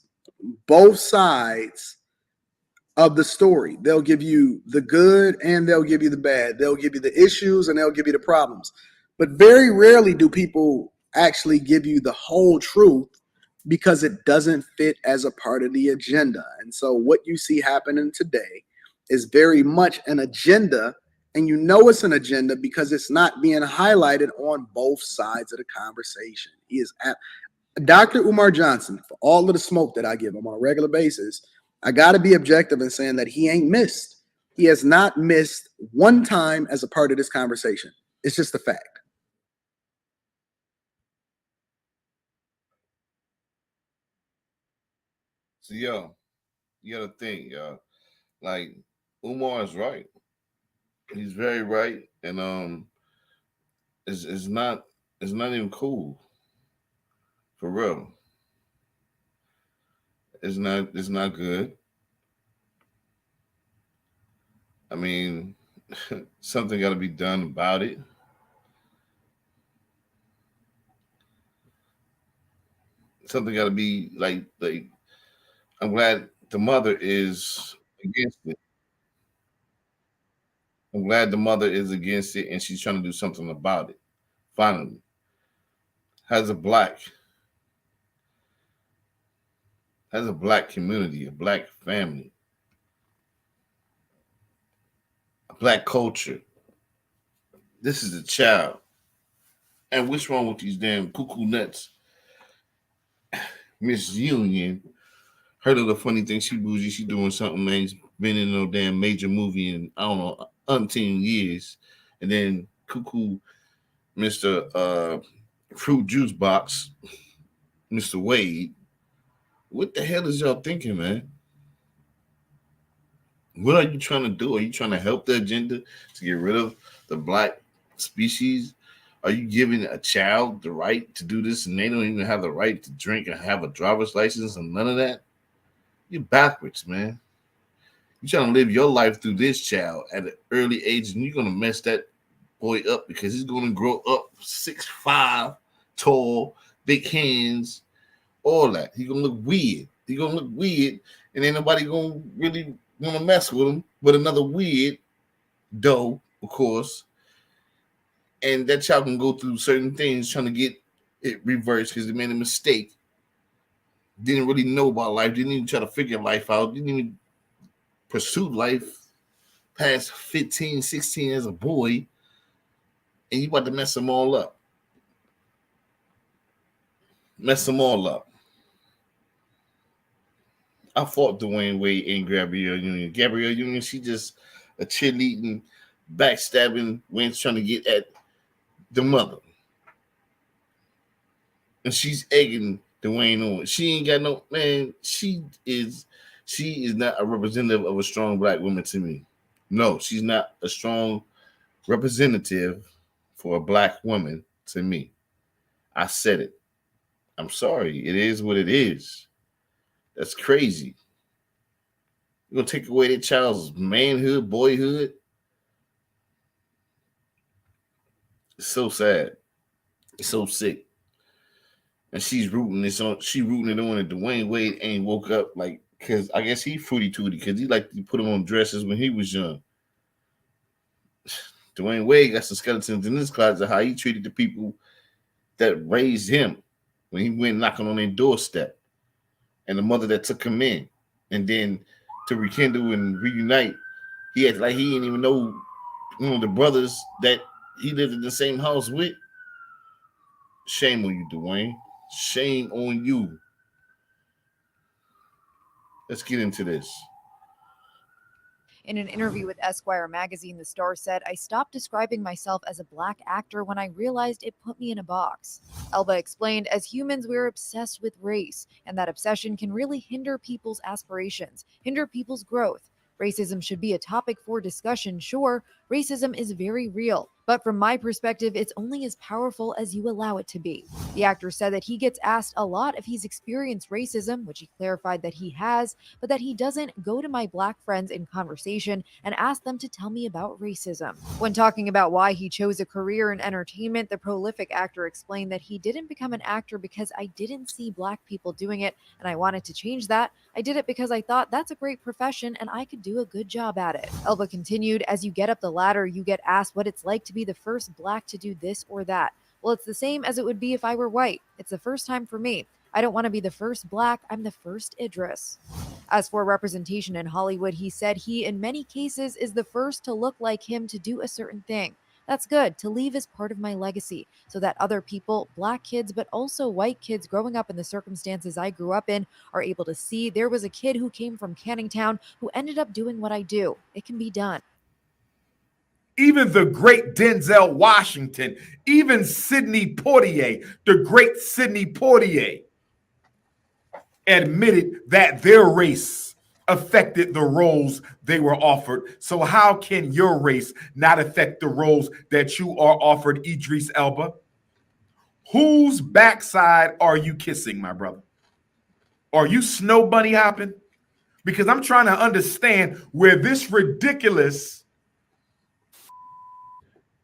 of the story. They'll give you the good and they'll give you the bad. They'll give you the issues and they'll give you the problems. But very rarely do people actually give you the whole truth because it doesn't fit as a part of the agenda. And so what you see happening today is very much an agenda, and you know it's an agenda because it's not being highlighted on both sides of the conversation. He is Dr. Umar Johnson, for all of the smoke that I give him on a regular basis, I got to be objective in saying that he ain't missed. He has not missed one time as a part of this conversation. It's just a fact. So, yo, you got to think, yo. Like, Umar is right. He's very right. And is not even cool. For real. It's not good. I mean, something got to be done about it. Something got to be like. I'm glad the mother is against it. I'm glad the mother is against it and she's trying to do something about it. Finally, has a black community, a black family, a black culture. This is a child. And what's wrong with these damn cuckoo nuts? Miss Union. Heard of the funny thing, she bougie, she doing something, man. She's been in no damn major movie in, I don't know, umpteen years. And then Cuckoo, Mr. Fruit Juice Box, Mr. Wade. What the hell is y'all thinking, man? What are you trying to do? Are you trying to help the agenda to get rid of the black species? Are you giving a child the right to do this and they don't even have the right to drink and have a driver's license and none of that? You're backwards, man. You're trying to live your life through this child at an early age, and you're gonna mess that boy up because he's gonna grow up 6'5", tall, big hands, all that. He's gonna look weird. And ain't nobody gonna really wanna mess with him but another weird doe, of course. And that child can go through certain things trying to get it reversed because they made a mistake. Didn't really know about life, didn't even try to figure life out, didn't even pursue life past 15, 16 as a boy, and you about to mess them all up. I fought Dwayne Wade and Gabrielle Union. Gabrielle Union, she just a cheerleading, backstabbing, when trying to get at the mother. And she's egging Dwayne on. She ain't got no, man, she is not a representative of a strong black woman to me. No, she's not a strong representative for a black woman to me. I said it. I'm sorry. It is what it is. That's crazy. You're going to take away that child's manhood, boyhood? It's so sad. It's so sick. And she's rooting it on, and Dwayne Wade ain't woke up like, because I guess he fruity tooty because he liked to put him on dresses when he was young. Dwayne Wade got some skeletons in his closet, how he treated the people that raised him when he went knocking on their doorstep and the mother that took him in. And then to rekindle and reunite, he had like he didn't even know one of the brothers that he lived in the same house with. Shame on you, Dwayne. Shame on you. Let's get into this. In an interview with Esquire magazine, the star said, "I stopped describing myself as a black actor when I realized it put me in a box." Elba explained, "As humans, we're obsessed with race, and that obsession can really hinder people's aspirations, hinder people's growth. Racism should be a topic for discussion, sure. Racism is very real, but from my perspective, it's only as powerful as you allow it to be." The actor said that he gets asked a lot if he's experienced racism, which he clarified that he has, but that he doesn't go to my black friends in conversation and ask them to tell me about racism. When talking about why he chose a career in entertainment, the prolific actor explained that he didn't become an actor because I didn't see black people doing it and I wanted to change that. I did it because I thought that's a great profession and I could do a good job at it. Elba continued, "As you get up the ladder, you get asked what it's like to be the first black to do this or that. Well, it's the same as it would be if I were white. It's the first time for me. I don't want to be the first black, I'm the first Idris." As for representation in Hollywood, he said he, in many cases, is the first to look like him to do a certain thing. That's good. To leave is part of my legacy so that other people, black kids, but also white kids growing up in the circumstances I grew up in, are able to see there was a kid who came from Canning Town who ended up doing what I do. It can be done. Even the great Denzel Washington, even Sidney Poitier, the great Sidney Poitier, admitted that their race affected the roles they were offered. So how can your race not affect the roles that you are offered, Idris Elba? Whose backside are you kissing, my brother? Are you snow bunny hopping? Because I'm trying to understand where this ridiculous,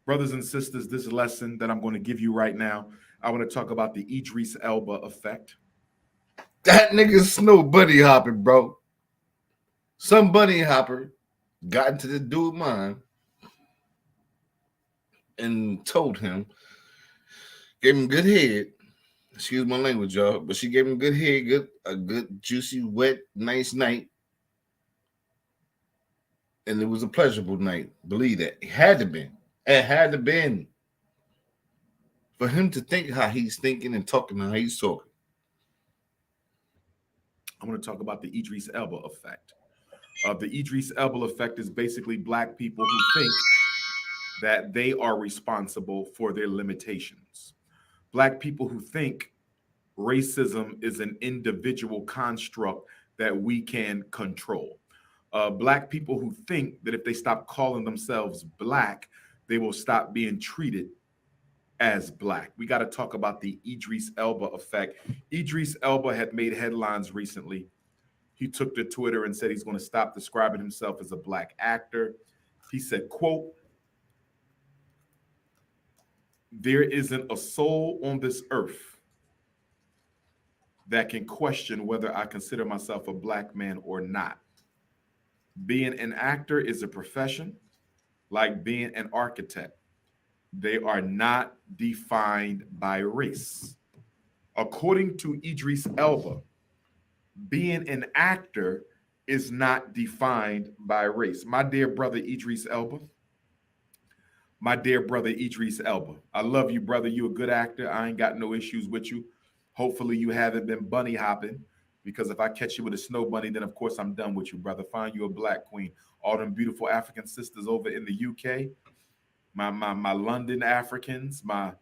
brothers and sisters, this lesson that I'm going to give you right now, I want to talk about the Idris Elba effect. That nigga's snow bunny hopping, bro. Some bunny hopper got into the dude's mind and told him, gave him good head. Excuse my language, y'all, but she gave him good head, a good, juicy, wet, nice night. And it was a pleasurable night. Believe that. It had to be. It had to been. For him to think how he's thinking and talking how he's talking. I'm going to talk about the Idris Elba effect. The Idris Elba effect is basically black people who think that they are responsible for their limitations. Black people who think racism is an individual construct that we can control. Black people who think that if they stop calling themselves black, they will stop being treated as black. We got to talk about the Idris Elba effect. Idris Elba had made headlines recently. He took to Twitter and said he's going to stop describing himself as a black actor. He said, quote, "There isn't a soul on this earth that can question whether I consider myself a black man or not. Being an actor is a profession, like being an architect. They are not defined by race." According to Idris Elba, being an actor is not defined by race. My dear brother Idris Elba, I love you, brother. You're a good actor. I ain't got no issues with you. Hopefully you haven't been bunny hopping, because if I catch you with a snow bunny, then of course I'm done with you, brother. Find you a black queen. All them beautiful African sisters over in the UK, my London Africans, my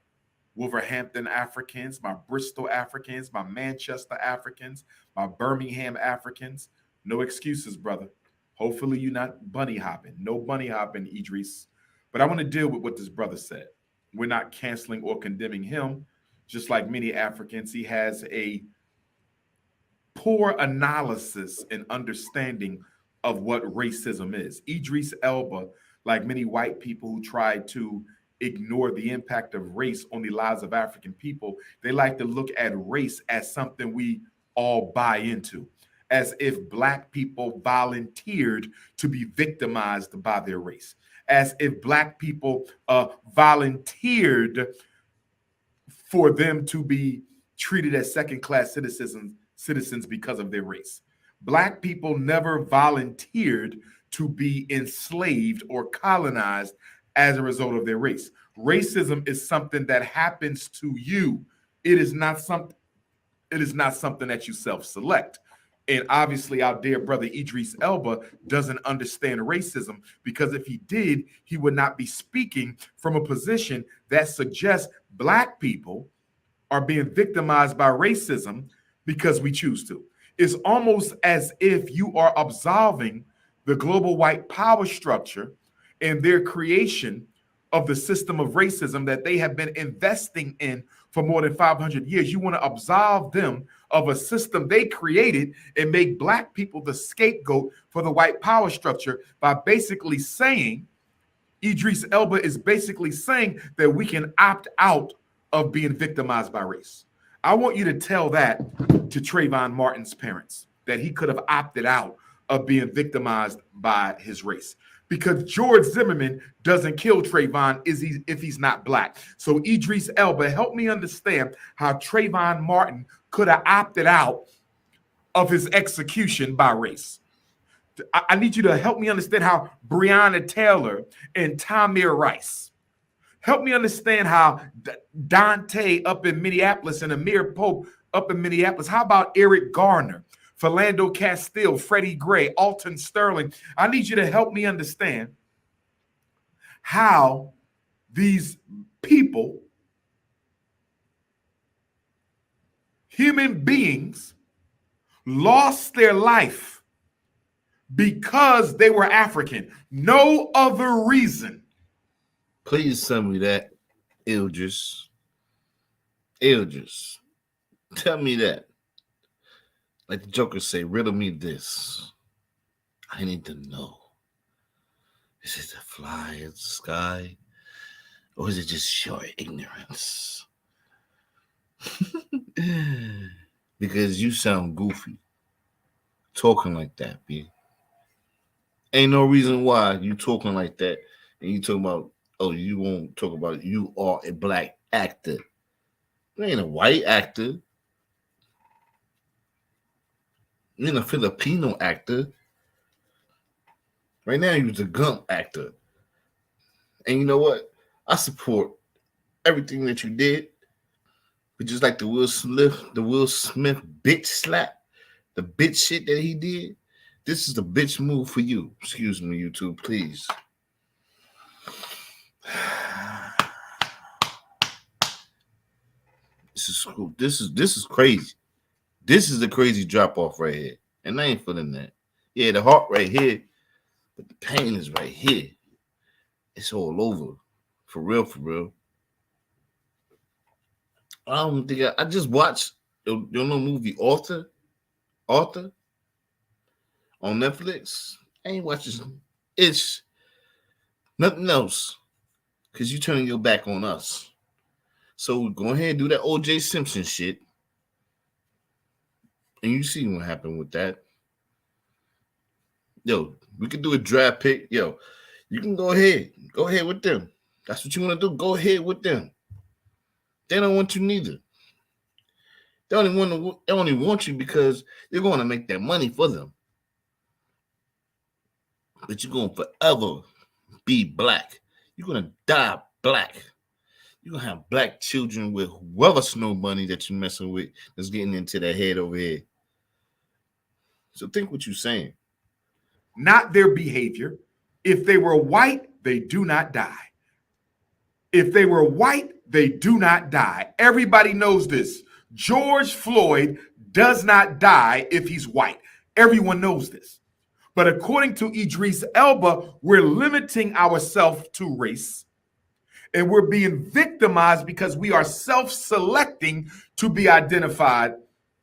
Wolverhampton Africans, my Bristol Africans, my Manchester Africans, my Birmingham Africans. No excuses, brother. Hopefully you're not bunny hopping. No bunny hopping, Idris. But I want to deal with what this brother said. We're not canceling or condemning him. Just like many Africans, he has a poor analysis and understanding of what racism is. Idris Elba, like many white people who try to ignore the impact of race on the lives of African people, they like to look at race as something we all buy into, as if black people volunteered to be victimized by their race, as if black people volunteered for them to be treated as second-class citizens because of their race. Black people never volunteered to be enslaved or colonized as a result of their race. Racism is something that happens to you. It is not something that you self-select. And obviously, our dear brother Idris Elba doesn't understand racism, because if he did, he would not be speaking from a position that suggests black people are being victimized by racism because we choose to. It's almost as if you are absolving the global white power structure and their creation of the system of racism that they have been investing in for more than 500 years. You want to absolve them of a system they created and make black people the scapegoat for the white power structure by basically saying, Idris Elba is basically saying that we can opt out of being victimized by race. I want you to tell that to Trayvon Martin's parents, that he could have opted out of being victimized by his race, because George Zimmerman doesn't kill Trayvon if he's not black. So Idris Elba, help me understand how Trayvon Martin could have opted out of his execution by race. I need you to help me understand how Breonna Taylor and Tamir Rice, help me understand how Dante up in Minneapolis and Amir Pope up in Minneapolis. How about Eric Garner, Philando Castile, Freddie Gray, Alton Sterling? I need you to help me understand how these people, human beings, lost their life because they were African. No other reason. Please tell me that, Idris. Idris, tell me that. Like the Joker say, riddle me this. I need to know. Is it a fly in the sky? Or is it just your ignorance? Because you sound goofy. Talking like that, B. Ain't no reason why you talking like that. And you talking about, oh, you won't talk about it. You are a black actor. You ain't a white actor. You ain't a Filipino actor. Right now, you're a Gump actor. And you know what? I support everything that you did. But just like the Will Smith bitch slap, the bitch shit that he did, this is the bitch move for you. Excuse me, YouTube, please. This is crazy. This is the crazy drop off right here. And I ain't feeling that. Yeah, the heart right here, but the pain is right here. It's all over. For real, for real. I don't think I just watched you know movie Author on Netflix. I ain't watching it's nothing else. Cause you turning your back on us. So go ahead and do that OJ Simpson shit. And you see what happened with that. Yo, we can do a draft pick. Yo, you can go ahead. Go ahead with them. That's what you want to do. Go ahead with them. They don't want you neither. They only want you because you're going to make that money for them. But you're going to forever be black. You're going to die black. You're going to have black children with whoever snow bunny that you're messing with that's getting into their head over here. So think what you're saying. Not their behavior. If they were white, they do not die. If they were white, they do not die. Everybody knows this. George Floyd does not die if he's white. Everyone knows this. But according to Idris Elba, we're limiting ourselves to race. And we're being victimized because we are self-selecting to be identified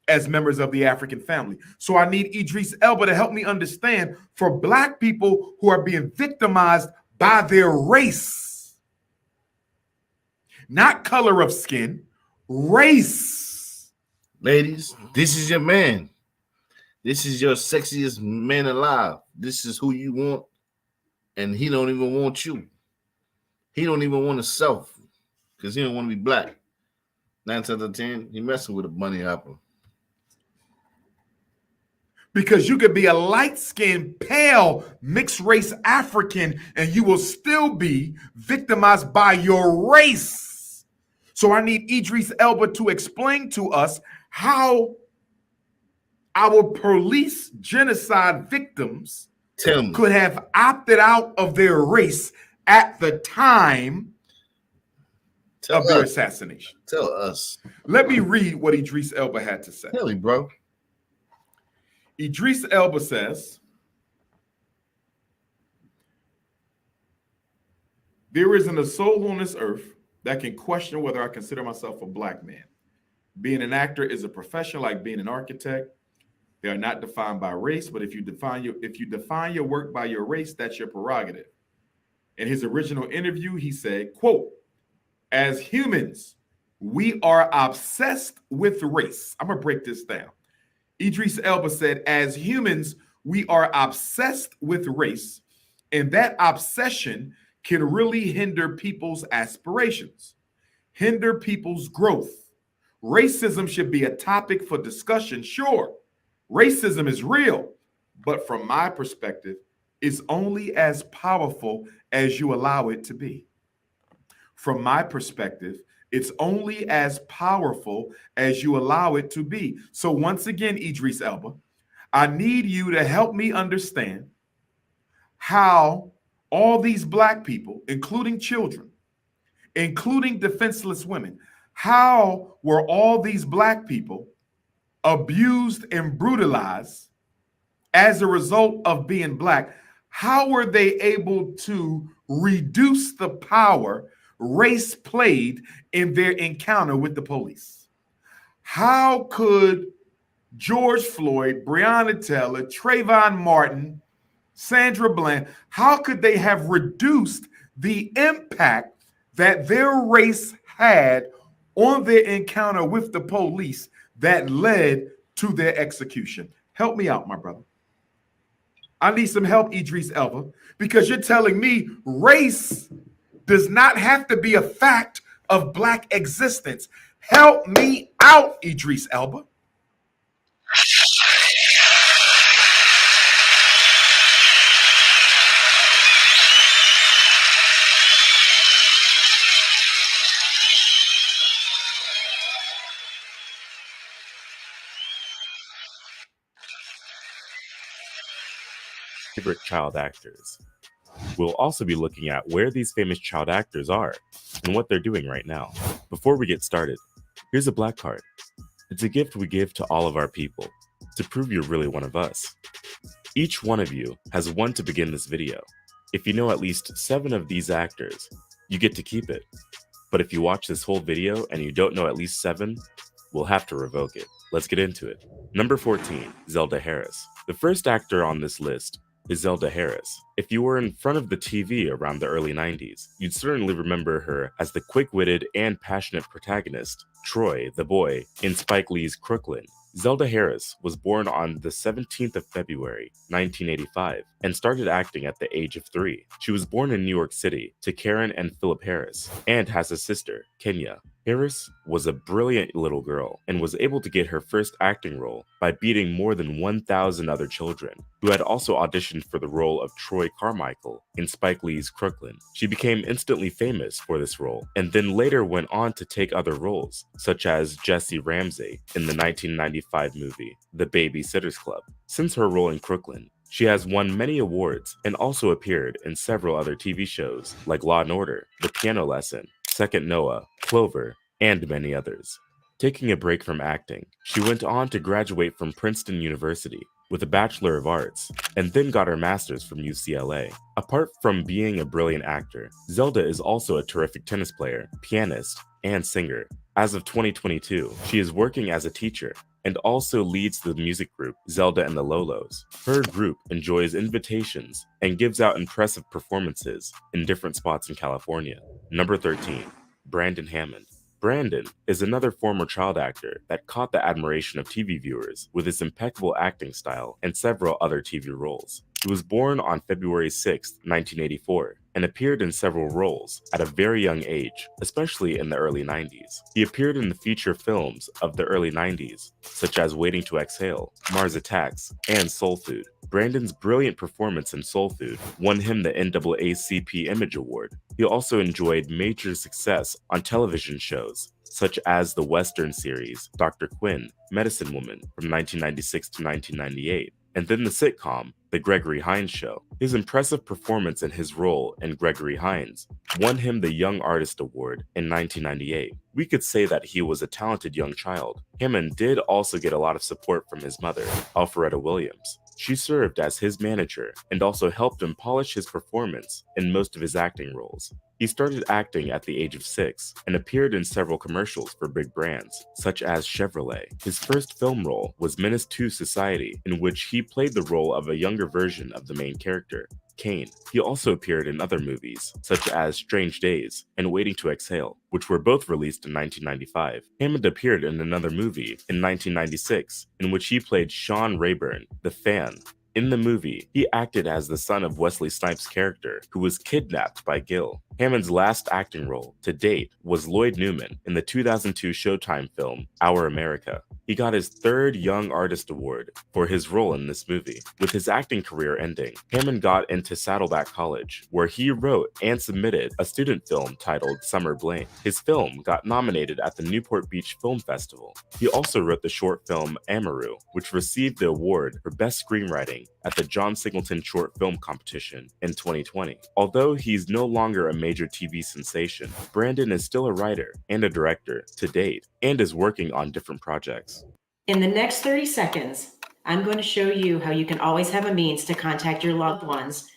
as members of the African family. So I need Idris Elba to help me understand for black people who are being victimized by their race, not color of skin, race. Ladies, this is your man. This is your sexiest man alive. This is who you want. And he don't even want you. He don't even want himself because he don't want to be black. 9 times out of 10, he messing with a bunny hopper. Because you could be a light-skinned, pale, mixed-race African, and you will still be victimized by your race. So I need Idris Elba to explain to us how our police genocide victims could have opted out of their race at the time of their assassination. Tell us. Let me read what Idris Elba had to say. Tell me, bro. Idris Elba says, there isn't a soul on this earth that can question whether I consider myself a black man. Being an actor is a profession like being an architect. They are not defined by race, but if you define your work by your race, that's your prerogative. In his original interview, he said, quote, as humans, we are obsessed with race. I'm going to break this down. Idris Elba said, as humans, we are obsessed with race, and that obsession can really hinder people's aspirations, hinder people's growth. Racism should be a topic for discussion, sure. Racism is real, but from my perspective, it's only as powerful as you allow it to be. From my perspective, it's only as powerful as you allow it to be. So once again, Idris Elba, I need you to help me understand how all these black people, including children, including defenseless women, how were all these black people abused and brutalized as a result of being black, how were they able to reduce the power race played in their encounter with the police? How could George Floyd, Breonna Taylor, Trayvon Martin, Sandra Bland, how could they have reduced the impact that their race had on their encounter with the police that led to their execution? Help me out, my brother. I need some help, Idris Elba, because you're telling me race does not have to be a fact of black existence. Help me out, Idris Elba. Favorite child actors. We'll also be looking at where these famous child actors are and what they're doing right now. Before we get started, here's a black card. It's a gift we give to all of our people to prove you're really one of us. Each one of you has one to begin this video. If you know at least 7 of these actors, you get to keep it. But if you watch this whole video and you don't know at least 7, we'll have to revoke it. Let's get into it. Number 14, Zelda Harris. The first actor on this list is Zelda Harris. If you were in front of the TV around the early 90s, you'd certainly remember her as the quick-witted and passionate protagonist, Troy, the boy, in Spike Lee's Crooklyn. Zelda Harris was born on the 17th of February, 1985, and started acting at the age of 3. She was born in New York City to Karen and Philip Harris, and has a sister, Kenya. Harris was a brilliant little girl and was able to get her first acting role by beating more than 1,000 other children who had also auditioned for the role of Troy Carmichael in Spike Lee's Crooklyn. She became instantly famous for this role and then later went on to take other roles, such as Jessie Ramsey in the 1995 movie The Babysitter's Club. Since her role in Crooklyn, she has won many awards and also appeared in several other TV shows like Law & Order, The Piano Lesson, Second Noah, Clover, and many others. Taking a break from acting, she went on to graduate from Princeton University with a Bachelor of Arts, and then got her master's from UCLA. Apart from being a brilliant actor, Zelda is also a terrific tennis player, pianist, and singer. As of 2022, she is working as a teacher and also leads the music group Zelda and the Lolos. Her group enjoys invitations and gives out impressive performances in different spots in California. Number 13, Brandon Hammond. Brandon is another former child actor that caught the admiration of TV viewers with his impeccable acting style and several other TV roles. He was born on February 6, 1984, and appeared in several roles at a very young age, especially in the early 90s. He appeared in the feature films of the early 90s, such as Waiting to Exhale, Mars Attacks, and Soul Food. Brandon's brilliant performance in Soul Food won him the NAACP Image Award. He also enjoyed major success on television shows, such as the Western series Dr. Quinn, Medicine Woman from 1996 to 1998, and then the sitcom The Gregory Hines Show. His impressive performance in his role in Gregory Hines won him the Young Artist Award in 1998. We could say that he was a talented young child. Hammond did also get a lot of support from his mother, Alpharetta Williams. She served as his manager and also helped him polish his performance in most of his acting roles. He started acting at the age of 6 and appeared in several commercials for big brands, such as Chevrolet. His first film role was Menace to Society, in which he played the role of a younger version of the main character, Kane. He also appeared in other movies, such as Strange Days and Waiting to Exhale, which were both released in 1995. Hammond appeared in another movie in 1996, in which he played Sean Rayburn, the fan. In the movie, he acted as the son of Wesley Snipes' character, who was kidnapped by Gil. Hammond's last acting role, to date, was Lloyd Newman in the 2002 Showtime film, Our America. He got his 3rd Young Artist Award for his role in this movie. With his acting career ending, Hammond got into Saddleback College, where he wrote and submitted a student film titled Summer Blank. His film got nominated at the Newport Beach Film Festival. He also wrote the short film Amaru, which received the award for Best Screenwriting at the John Singleton Short Film Competition in 2020. Although he's no longer a major TV sensation, Brandon is still a writer and a director to date, and is working on different projects. In the next 30 seconds, I'm going to show you how you can always have a means to contact your loved ones.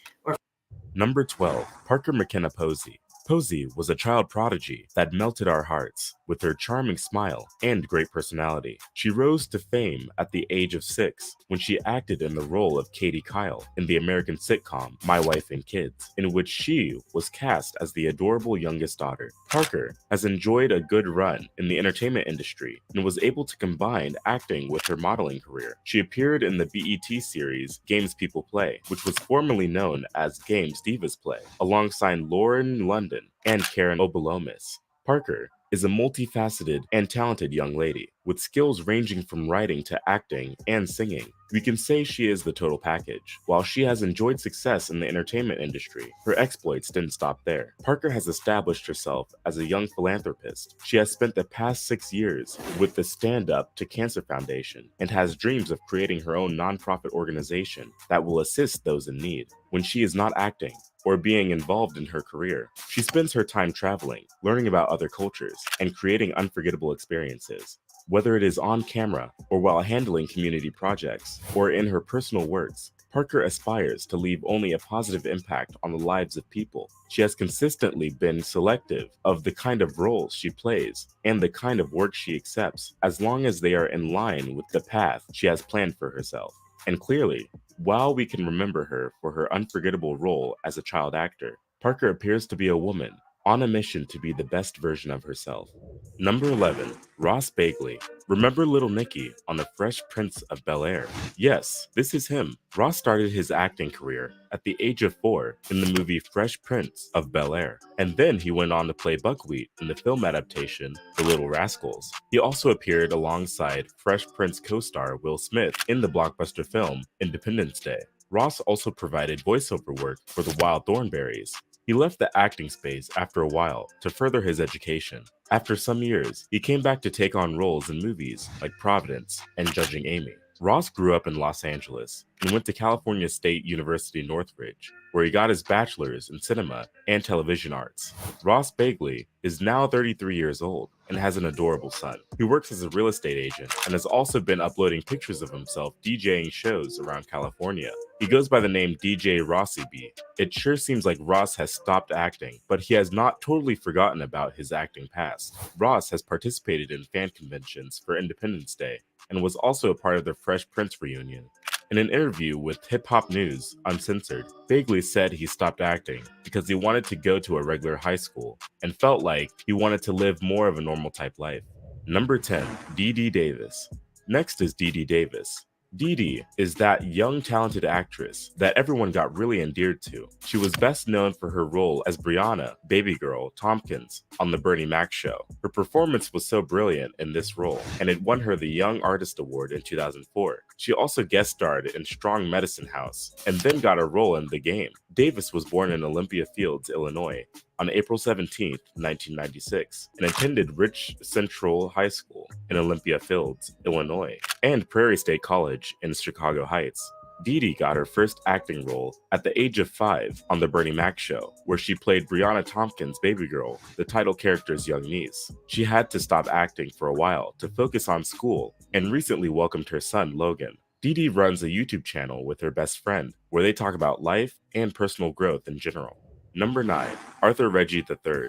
Number 12, Parker McKenna Posey. Posey was a child prodigy that melted our hearts with her charming smile and great personality. She rose to fame at the age of 6 when she acted in the role of Katie Kyle in the American sitcom My Wife and Kids, in which she was cast as the adorable youngest daughter. Parker has enjoyed a good run in the entertainment industry and was able to combine acting with her modeling career. She appeared in the BET series Games People Play, which was formerly known as Games Divas Play, alongside Lauren London and Karen Obalomis. Parker is a multifaceted and talented young lady, with skills ranging from writing to acting and singing. We can say she is the total package. While she has enjoyed success in the entertainment industry, her exploits didn't stop there. Parker has established herself as a young philanthropist. She has spent the past 6 years with the Stand Up to Cancer Foundation and has dreams of creating her own nonprofit organization that will assist those in need. When she is not acting or being involved in her career, she spends her time traveling, learning about other cultures, and creating unforgettable experiences. Whether it is on camera or while handling community projects or in her personal works, Parker aspires to leave only a positive impact on the lives of people. She has consistently been selective of the kind of roles she plays and the kind of work she accepts, as long as they are in line with the path she has planned for herself. And clearly, while we can remember her for her unforgettable role as a child actor, Parker appears to be a woman on a mission to be the best version of herself. Number 11, Ross Bagley. Remember Little Nicky on The Fresh Prince of Bel-Air? Yes, this is him. Ross started his acting career at the age of 4 in the movie Fresh Prince of Bel-Air, and then he went on to play Buckwheat in the film adaptation The Little Rascals. He also appeared alongside Fresh Prince co-star Will Smith in the blockbuster film Independence Day. Ross also provided voiceover work for the Wild Thornberrys. He left the acting space after a while to further his education. After some years, he came back to take on roles in movies like Providence and Judging Amy. Ross grew up in Los Angeles and went to California State University Northridge, where he got his bachelor's in cinema and television arts. Ross Bagley is now 33 years old and has an adorable son. He works as a real estate agent and has also been uploading pictures of himself DJing shows around California. He goes by the name DJ Rossi B. It sure seems like Ross has stopped acting, but he has not totally forgotten about his acting past. Ross has participated in fan conventions for Independence Day and was also a part of the Fresh Prince reunion. In an interview with Hip Hop News Uncensored, Bagley said he stopped acting because he wanted to go to a regular high school and felt like he wanted to live more of a normal type life. Number 10, Dee Dee Davis. Next is Dee Dee Davis. Dee Dee is that young talented actress that everyone got really endeared to. She was best known for her role as Brianna, baby girl, Tompkins on The Bernie Mac Show. Her performance was so brilliant in this role, and it won her the Young Artist Award in 2004. She also guest starred in Strong Medicine House, and then got a role in The Game. Davis was born in Olympia Fields, Illinois, on April 17, 1996, and attended Rich Central High School in Olympia Fields, Illinois, and Prairie State College in Chicago Heights. Dee Dee got her first acting role at the age of 5 on The Bernie Mac Show, where she played Brianna Tompkins' baby girl, the title character's young niece. She had to stop acting for a while to focus on school, and recently welcomed her son, Logan. Dee Dee runs a YouTube channel with her best friend, where they talk about life and personal growth in general. Number 9, Arthur Reggie III.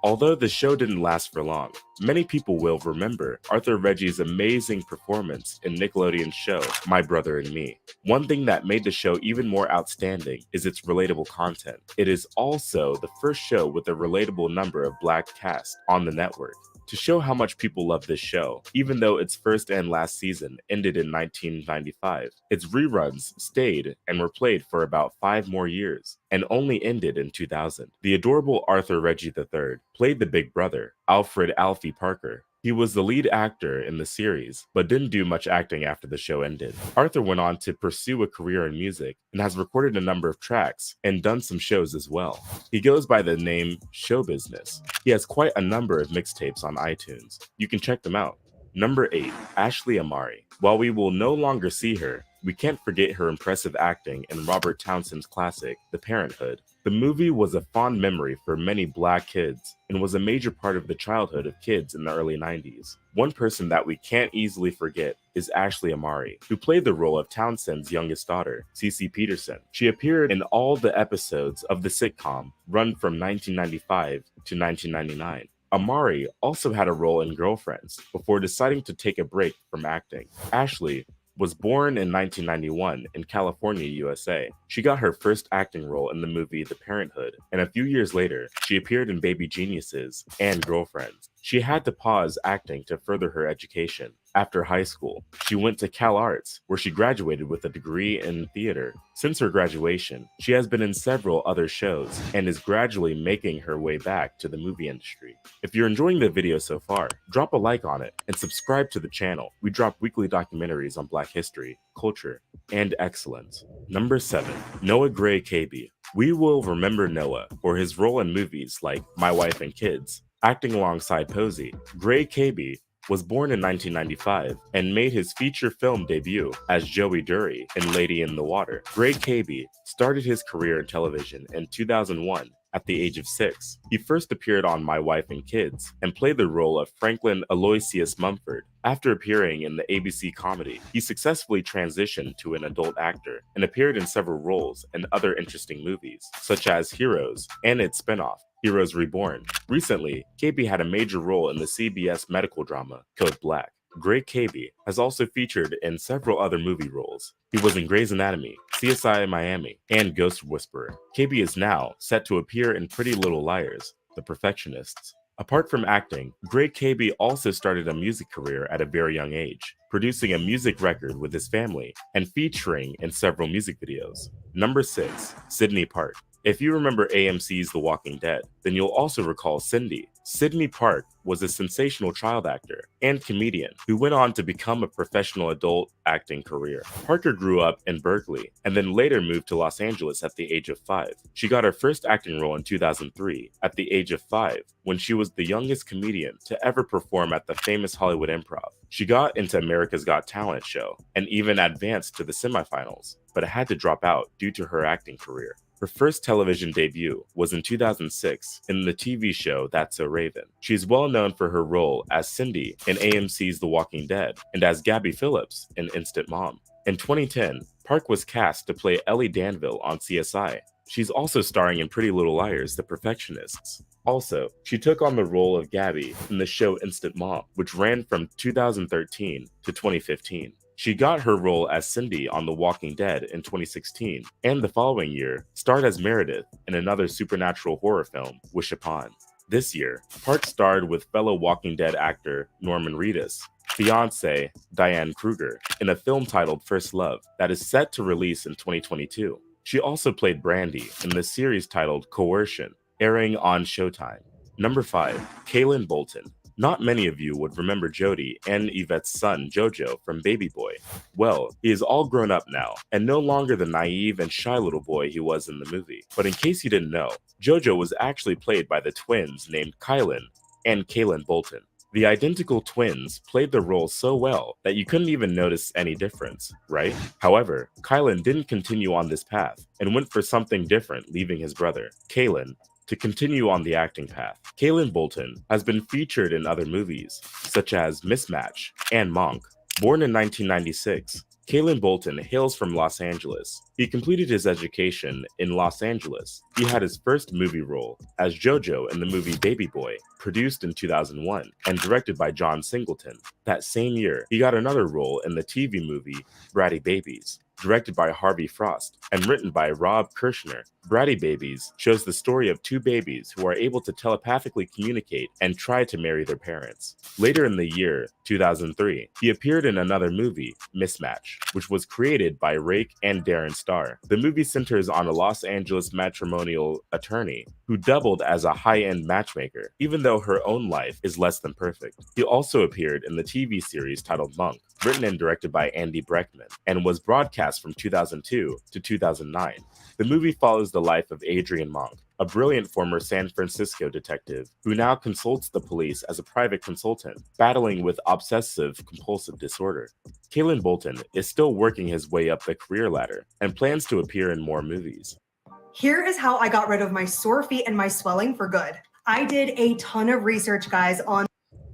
Although the show didn't last for long, many people will remember Arthur Reggie's amazing performance in Nickelodeon's show, My Brother and Me. One thing that made the show even more outstanding is its relatable content. It is also the first show with a relatable number of Black cast on the network. To show how much people love this show, even though its first and last season ended in 1995, its reruns stayed and were played for about 5 more years, and only ended in 2000. The adorable Arthur Reggie III played the big brother, Alfred Alfie Parker. He was the lead actor in the series, but didn't do much acting after the show ended. Arthur went on to pursue a career in music and has recorded a number of tracks and done some shows as well. He goes by the name Show Business. He has quite a number of mixtapes on iTunes. You can check them out. Number 8, Ashley Amari. While we will no longer see her, we can't forget her impressive acting in Robert Townsend's classic, The Parenthood. The movie was a fond memory for many Black kids and was a major part of the childhood of kids in the early 90s. One person that we can't easily forget is Ashley Amari, who played the role of Townsend's youngest daughter, Cece Peterson. She appeared in all the episodes of the sitcom, run from 1995 to 1999. Amari also had a role in Girlfriends before deciding to take a break from acting. Ashley was born in 1991 in California, USA. She got her first acting role in the movie The Parenthood, and a few years later, she appeared in Baby Geniuses and Girlfriends. She had to pause acting to further her education. After high school, she went to Cal Arts, where she graduated with a degree in theater. Since her graduation, she has been in several other shows and is gradually making her way back to the movie industry. If you're enjoying the video so far, drop a like on it and subscribe to the channel. We drop weekly documentaries on Black history, culture, and excellence. Number 7. Noah Gray KB. We will remember Noah for his role in movies like My Wife and Kids. Acting alongside Posey, Gray KB was born in 1995 and made his feature film debut as Joey Dury in Lady in the Water. Gray KB started his career in television in 2001 at the age of 6. He first appeared on My Wife and Kids and played the role of Franklin Aloysius Mumford. After appearing in the ABC comedy, he successfully transitioned to an adult actor and appeared in several roles in other interesting movies, such as Heroes and its spinoff, Heroes Reborn. Recently, KB had a major role in the CBS medical drama Code Black. Gray KB has also featured in several other movie roles. He was in Grey's Anatomy, CSI Miami, and Ghost Whisperer. KB is now set to appear in Pretty Little Liars, The Perfectionists. Apart from acting, Gray KB also started a music career at a very young age, producing a music record with his family and featuring in several music videos. Number 6. Sydney Park. If you remember AMC's The Walking Dead, then you'll also recall Cindy. Sydney Park was a sensational child actor and comedian who went on to become a professional adult acting career. Parker grew up in Berkeley and then later moved to Los Angeles at the age of 5. She got her first acting role in 2003 at the age of 5 when she was the youngest comedian to ever perform at the famous Hollywood Improv. She got into America's Got Talent show and even advanced to the semifinals, but had to drop out due to her acting career. Her first television debut was in 2006 in the TV show That's So Raven. She is well known for her role as Cindy in AMC's The Walking Dead and as Gabby Phillips in Instant Mom. In 2010, Park was cast to play Ellie Danville on CSI. She's also starring in Pretty Little Liars, The Perfectionists. Also, she took on the role of Gabby in the show Instant Mom, which ran from 2013 to 2015. She got her role as Cindy on The Walking Dead in 2016, and the following year, starred as Meredith in another supernatural horror film, Wish Upon. This year, Park starred with fellow Walking Dead actor Norman Reedus, fiancée Diane Kruger, in a film titled First Love that is set to release in 2022. She also played Brandy in the series titled Coercion, airing on Showtime. Number 5. Kaylin Bolton. Not many of you would remember Jodie and Yvette's son, Jojo, from Baby Boy. Well, he is all grown up now, and no longer the naive and shy little boy he was in the movie. But in case you didn't know, Jojo was actually played by the twins named Kylan and Kaylin Bolton. The identical twins played the role so well that you couldn't even notice any difference, right? However, Kylan didn't continue on this path and went for something different, leaving his brother, Kaylin, to continue on the acting path. Kaylin Bolton has been featured in other movies, such as Mismatch and Monk. Born in 1996, Kaylin Bolton hails from Los Angeles. He completed his education in Los Angeles. He had his first movie role as JoJo in the movie Baby Boy, produced in 2001 and directed by John Singleton. That same year, he got another role in the TV movie Bratty Babies, directed by Harvey Frost and written by Rob Kirshner. Bratty Babies shows the story of two babies who are able to telepathically communicate and try to marry their parents. Later in the year 2003, he appeared in another movie, Mismatch, which was created by Rake and Darren Star. The movie centers on a Los Angeles matrimonial attorney who doubled as a high-end matchmaker, even though her own life is less than perfect. He also appeared in the TV series titled Monk, written and directed by Andy Breckman, and was broadcast from 2002 to 2009. The movie follows the life of Adrian Monk, a brilliant former San Francisco detective who now consults the police as a private consultant, battling with obsessive-compulsive disorder. Kalen Bolton is still working his way up the career ladder and plans to appear in more movies. Here is how I got rid of my sore feet and my swelling for good. I did a ton of research, guys, on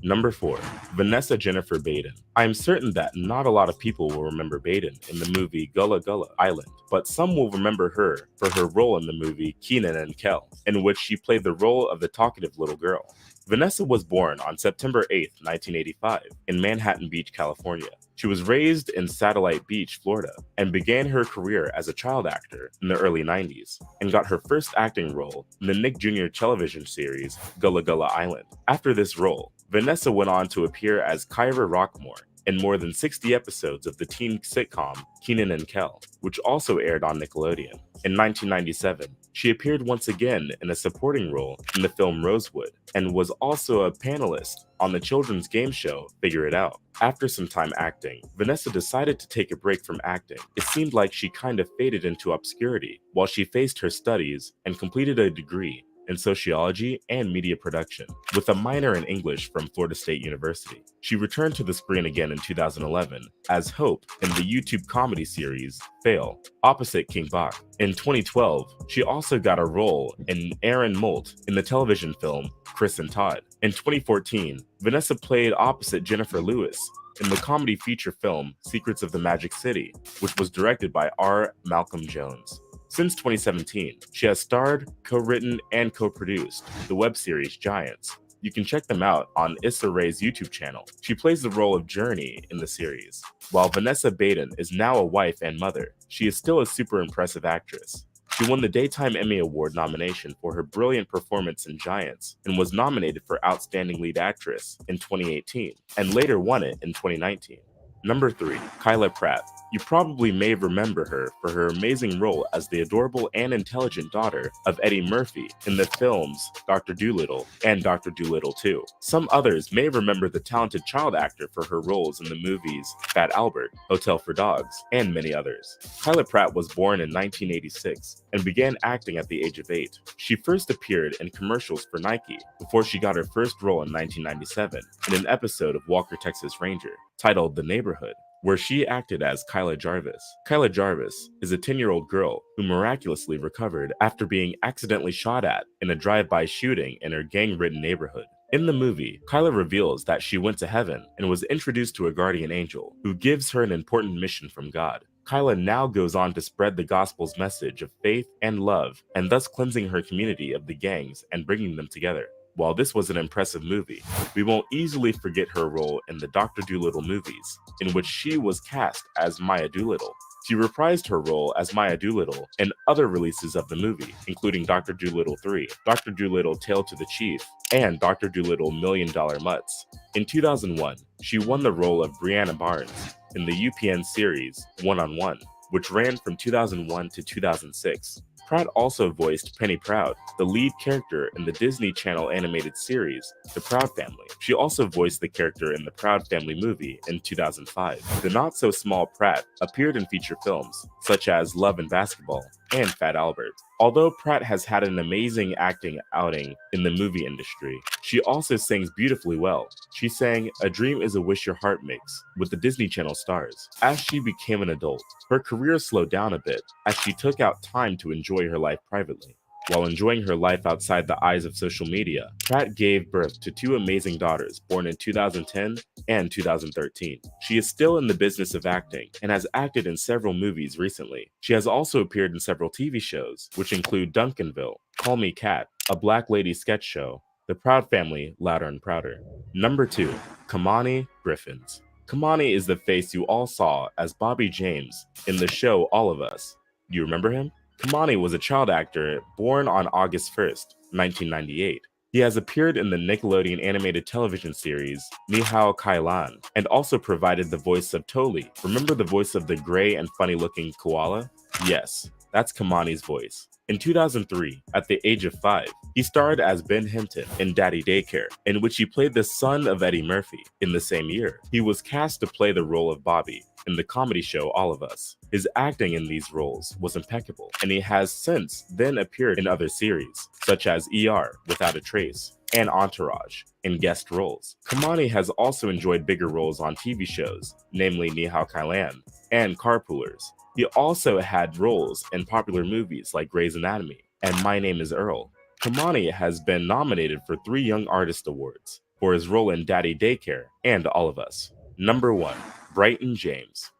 Number 4. Vanessa Jennifer Baden. I am certain that not a lot of people will remember Baden in the movie Gullah Gullah Island, but some will remember her for her role in the movie Kenan and Kel, in which she played the role of the talkative little girl. Vanessa was born on September 8, 1985, in Manhattan Beach, California. She was raised in Satellite Beach, Florida, and began her career as a child actor in the early 90s, and got her first acting role in the Nick Jr. television series Gullah Gullah Island. After this role, Vanessa went on to appear as Kyra Rockmore in more than 60 episodes of the teen sitcom Kenan and Kel, which also aired on Nickelodeon. In 1997, she appeared once again in a supporting role in the film Rosewood, and was also a panelist on the children's game show Figure It Out. After some time acting, Vanessa decided to take a break from acting. It seemed like she kind of faded into obscurity while she faced her studies and completed a degree in sociology and media production, with a minor in English from Florida State University. She returned to the screen again in 2011 as Hope in the YouTube comedy series Fail, opposite King Bach. In 2012, she also got a role in Aaron Molt in the television film Chris and Todd. In 2014, Vanessa played opposite Jennifer Lewis in the comedy feature film Secrets of the Magic City, which was directed by R. Malcolm Jones. Since 2017, she has starred, co-written, and co-produced the web series Giants. You can check them out on Issa Rae's YouTube channel. She plays the role of Journey in the series. While Vanessa Baden is now a wife and mother, she is still a super impressive actress. She won the Daytime Emmy Award nomination for her brilliant performance in Giants, and was nominated for Outstanding Lead Actress in 2018, and later won it in 2019. Number 3. Kyla Pratt. You probably may remember her for her amazing role as the adorable and intelligent daughter of Eddie Murphy in the films Dr. Dolittle and Dr. Dolittle 2. Some others may remember the talented child actor for her roles in the movies Fat Albert, Hotel for Dogs, and many others. Kyla Pratt was born in 1986 and began acting at the age of 8. She first appeared in commercials for Nike before she got her first role in 1997 in an episode of Walker, Texas Ranger, titled The Neighborhood, where she acted as Kyla Jarvis. Kyla Jarvis is a 10-year-old girl who miraculously recovered after being accidentally shot at in a drive-by shooting in her gang-ridden neighborhood. In the movie, Kyla reveals that she went to heaven and was introduced to a guardian angel who gives her an important mission from God. Kyla now goes on to spread the gospel's message of faith and love, and thus cleansing her community of the gangs and bringing them together. While this was an impressive movie, we won't easily forget her role in the Dr. Dolittle movies, in which she was cast as Maya Doolittle. She reprised her role as Maya Doolittle in other releases of the movie, including Dr. Dolittle 3, Dr. Dolittle Tale to the Chief, and Dr. Dolittle $1 Million Mutts. In 2001, she won the role of Brianna Barnes in the UPN series One-on-One, which ran from 2001 to 2006. Pratt also voiced Penny Proud, the lead character in the Disney Channel animated series, The Proud Family. She also voiced the character in the Proud Family movie in 2005. The not-so-small Pratt appeared in feature films, such as Love and Basketball and Fat Albert. Although Pratt has had an amazing acting outing in the movie industry, she also sings beautifully well. She sang A Dream is a Wish Your Heart Makes with the Disney Channel stars. As she became an adult, her career slowed down a bit as she took out time to enjoy her life privately. While enjoying her life outside the eyes of social media, Pratt gave birth to 2 amazing daughters born in 2010 and 2013. She is still in the business of acting and has acted in several movies recently. She has also appeared in several TV shows, which include Duncanville, Call Me Kat, a Black Lady sketch show, The Proud Family, Louder and Prouder. Number 2. Kamani Griffins. Kamani is the face you all saw as Bobby James in the show All of Us. Do you remember him? Kamani was a child actor born on August 1st, 1998. He has appeared in the Nickelodeon animated television series Nihao Kailan, and also provided the voice of Toli. Remember the voice of the gray and funny-looking koala? Yes, that's Kamani's voice. In 2003, at the age of 5, He starred as Ben Hinton in Daddy Daycare, in which he played the son of Eddie Murphy. In the same year, he was cast to play the role of Bobby in the comedy show All of Us. His acting in these roles was impeccable, and he has since then appeared in other series, such as ER, Without a Trace, and Entourage, in guest roles. Kamani has also enjoyed bigger roles on TV shows, namely Ni Hao Kai Lan and Carpoolers. He also had roles in popular movies like Grey's Anatomy and My Name is Earl. Kamani has been nominated for 3 Young Artist Awards for his role in Daddy Daycare and All of Us. Number 1. Bryton James.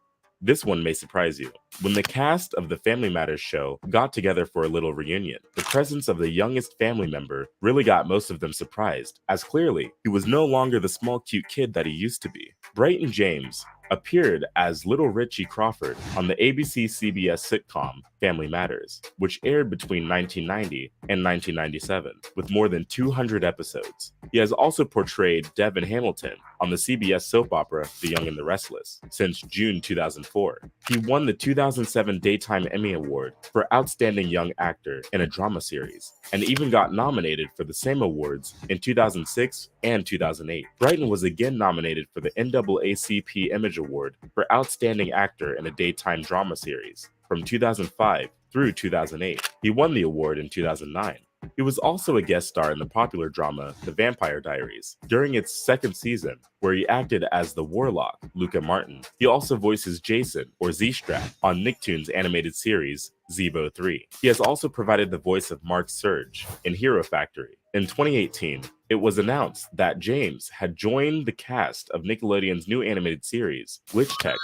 This one may surprise you. When the cast of the Family Matters show got together for a little reunion, the presence of the youngest family member really got most of them surprised, as clearly he was no longer the small cute kid that he used to be. Bryton James appeared as Little Richie Crawford on the ABC-CBS sitcom Family Matters, which aired between 1990 and 1997, with more than 200 episodes. He has also portrayed Devin Hamilton on the CBS soap opera The Young and the Restless since June 2004. He won the 2007 Daytime Emmy Award for Outstanding Young Actor in a Drama Series, and even got nominated for the same awards in 2006 and 2008. Bryton was again nominated for the NAACP Image Award for Outstanding Actor in a Daytime Drama Series from 2005 through 2008. He won the award in 2009. He was also a guest star in the popular drama The Vampire Diaries during its second season, where he acted as the warlock, Luca Martin. He also voices Jason, or Z-Strap, on Nicktoons animated series Zevo 3. He has also provided the voice of Mark Surge in Hero Factory. In 2018, it was announced that James had joined the cast of Nickelodeon's new animated series, Witch Text.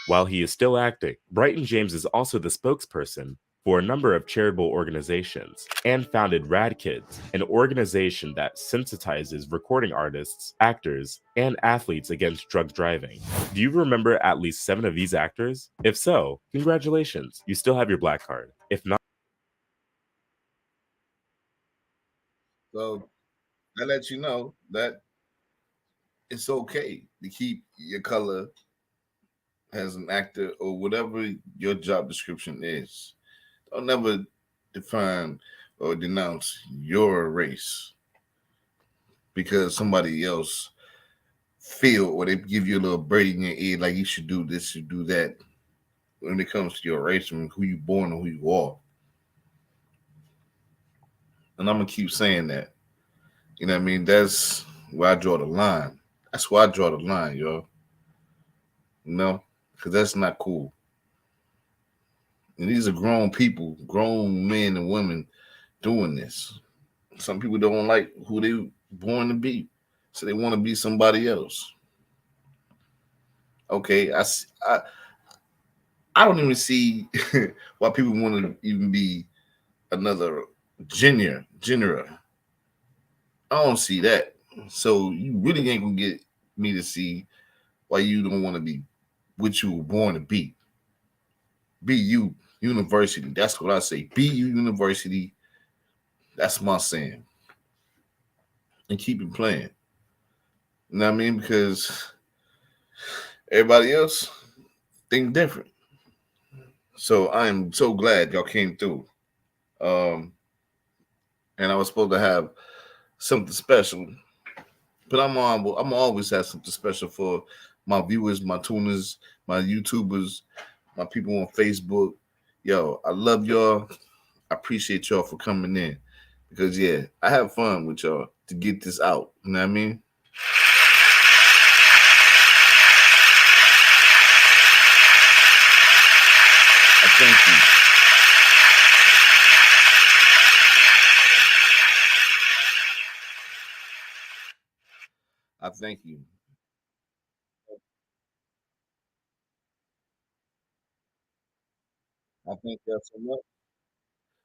While he is still acting, Bryton James is also the spokesperson for a number of charitable organizations and founded Rad Kids, an organization that sensitizes recording artists, actors, and athletes against drug driving. Do you remember at least 7 of these actors? If so, congratulations, you still have your black card. If not, So that lets you know that it's okay to keep your color as an actor or whatever your job description is. Don't never define or denounce your race because somebody else feel or they give you a little braid in your ear like you should do this, you do that. When it comes to your race and who you born and who you are. And I'm gonna keep saying that. You know what I mean? That's where I draw the line. That's where I draw the line, y'all. You know? Because that's not cool. And these are grown people, grown men and women doing this. Some people don't like who they born to be. So they want to be somebody else. Okay, I don't even see why people want to even be another genre. I don't see that. So you really ain't gonna get me to see why you don't want to be what you were born to be. Be you, university. That's what I say. Be you, university. That's my saying. And keep it playing. You know what I mean? Because everybody else think different. So I am so glad y'all came through. And I was supposed to have something special, but I'm always have something special for my viewers, my tuners, my YouTubers, my people on Facebook. Yo, I love y'all. I appreciate y'all for coming in because yeah, I have fun with y'all to get this out. You know what I mean? I thank you. I thank you. I thank y'all so much.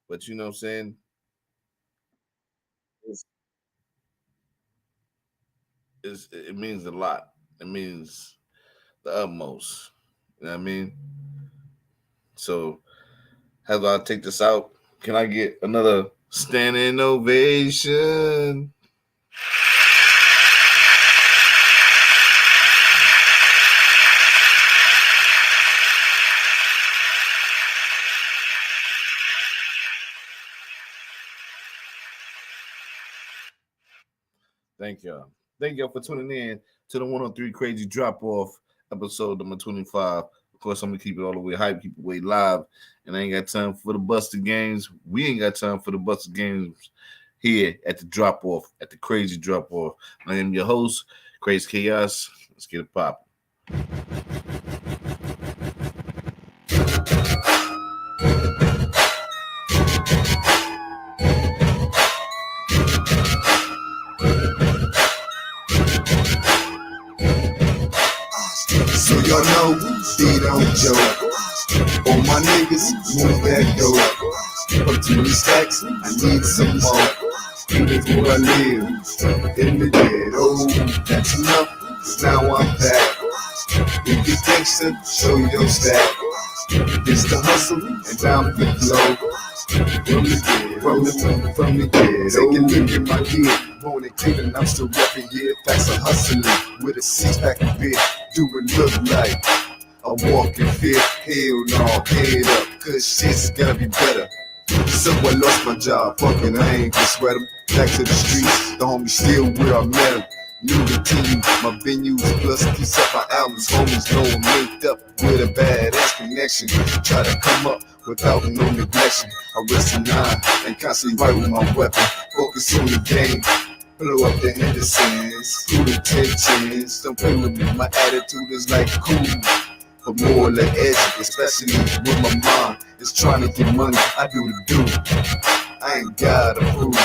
But you know what I'm saying? It's, it means a lot. It means the utmost. You know what I mean? So as I take this out, can I get another standing ovation? Thank y'all. Thank y'all for tuning in to the 103 Crazy Drop Off episode number 25. Of course, I'm gonna keep it all the way hype, keep it way live, and I ain't got time for the Buster games. We ain't got time for the Buster games here at the Drop Off, at the Crazy Drop Off. I am your host, Crazy Chaos. Let's get it poppin'. So y'all know, they don't joke. All my niggas, move that dope. Up to the stacks, I need some more. That's where I live, in the ghetto. That's enough, 'cause now I'm back. If you gangsta, show your stack. It's the hustle, and I'm the flow. From the ghetto. Take a look at my gear. Born in Cleveland, I'm still rapping here. Facts are hustling with a 6-pack of beer. Do it look like a walking fear? Hell no, head up, cause shit's gotta be better. So I lost my job, fucking I ain't gonna sweat 'em. Back to the streets, the homies still where I met 'em. New to team, my venues plus a piece of my albums. Homies know I'm linked up with a badass connection. Try to come up without no neglection. I rest in 9 and constantly right with my weapon. Focus on the game. Blow up the Hendersons, through the tensions. Don't play with me, my attitude is like cool, but more like edgy, especially when my mind is trying to get money. I do the do, I ain't gotta prove.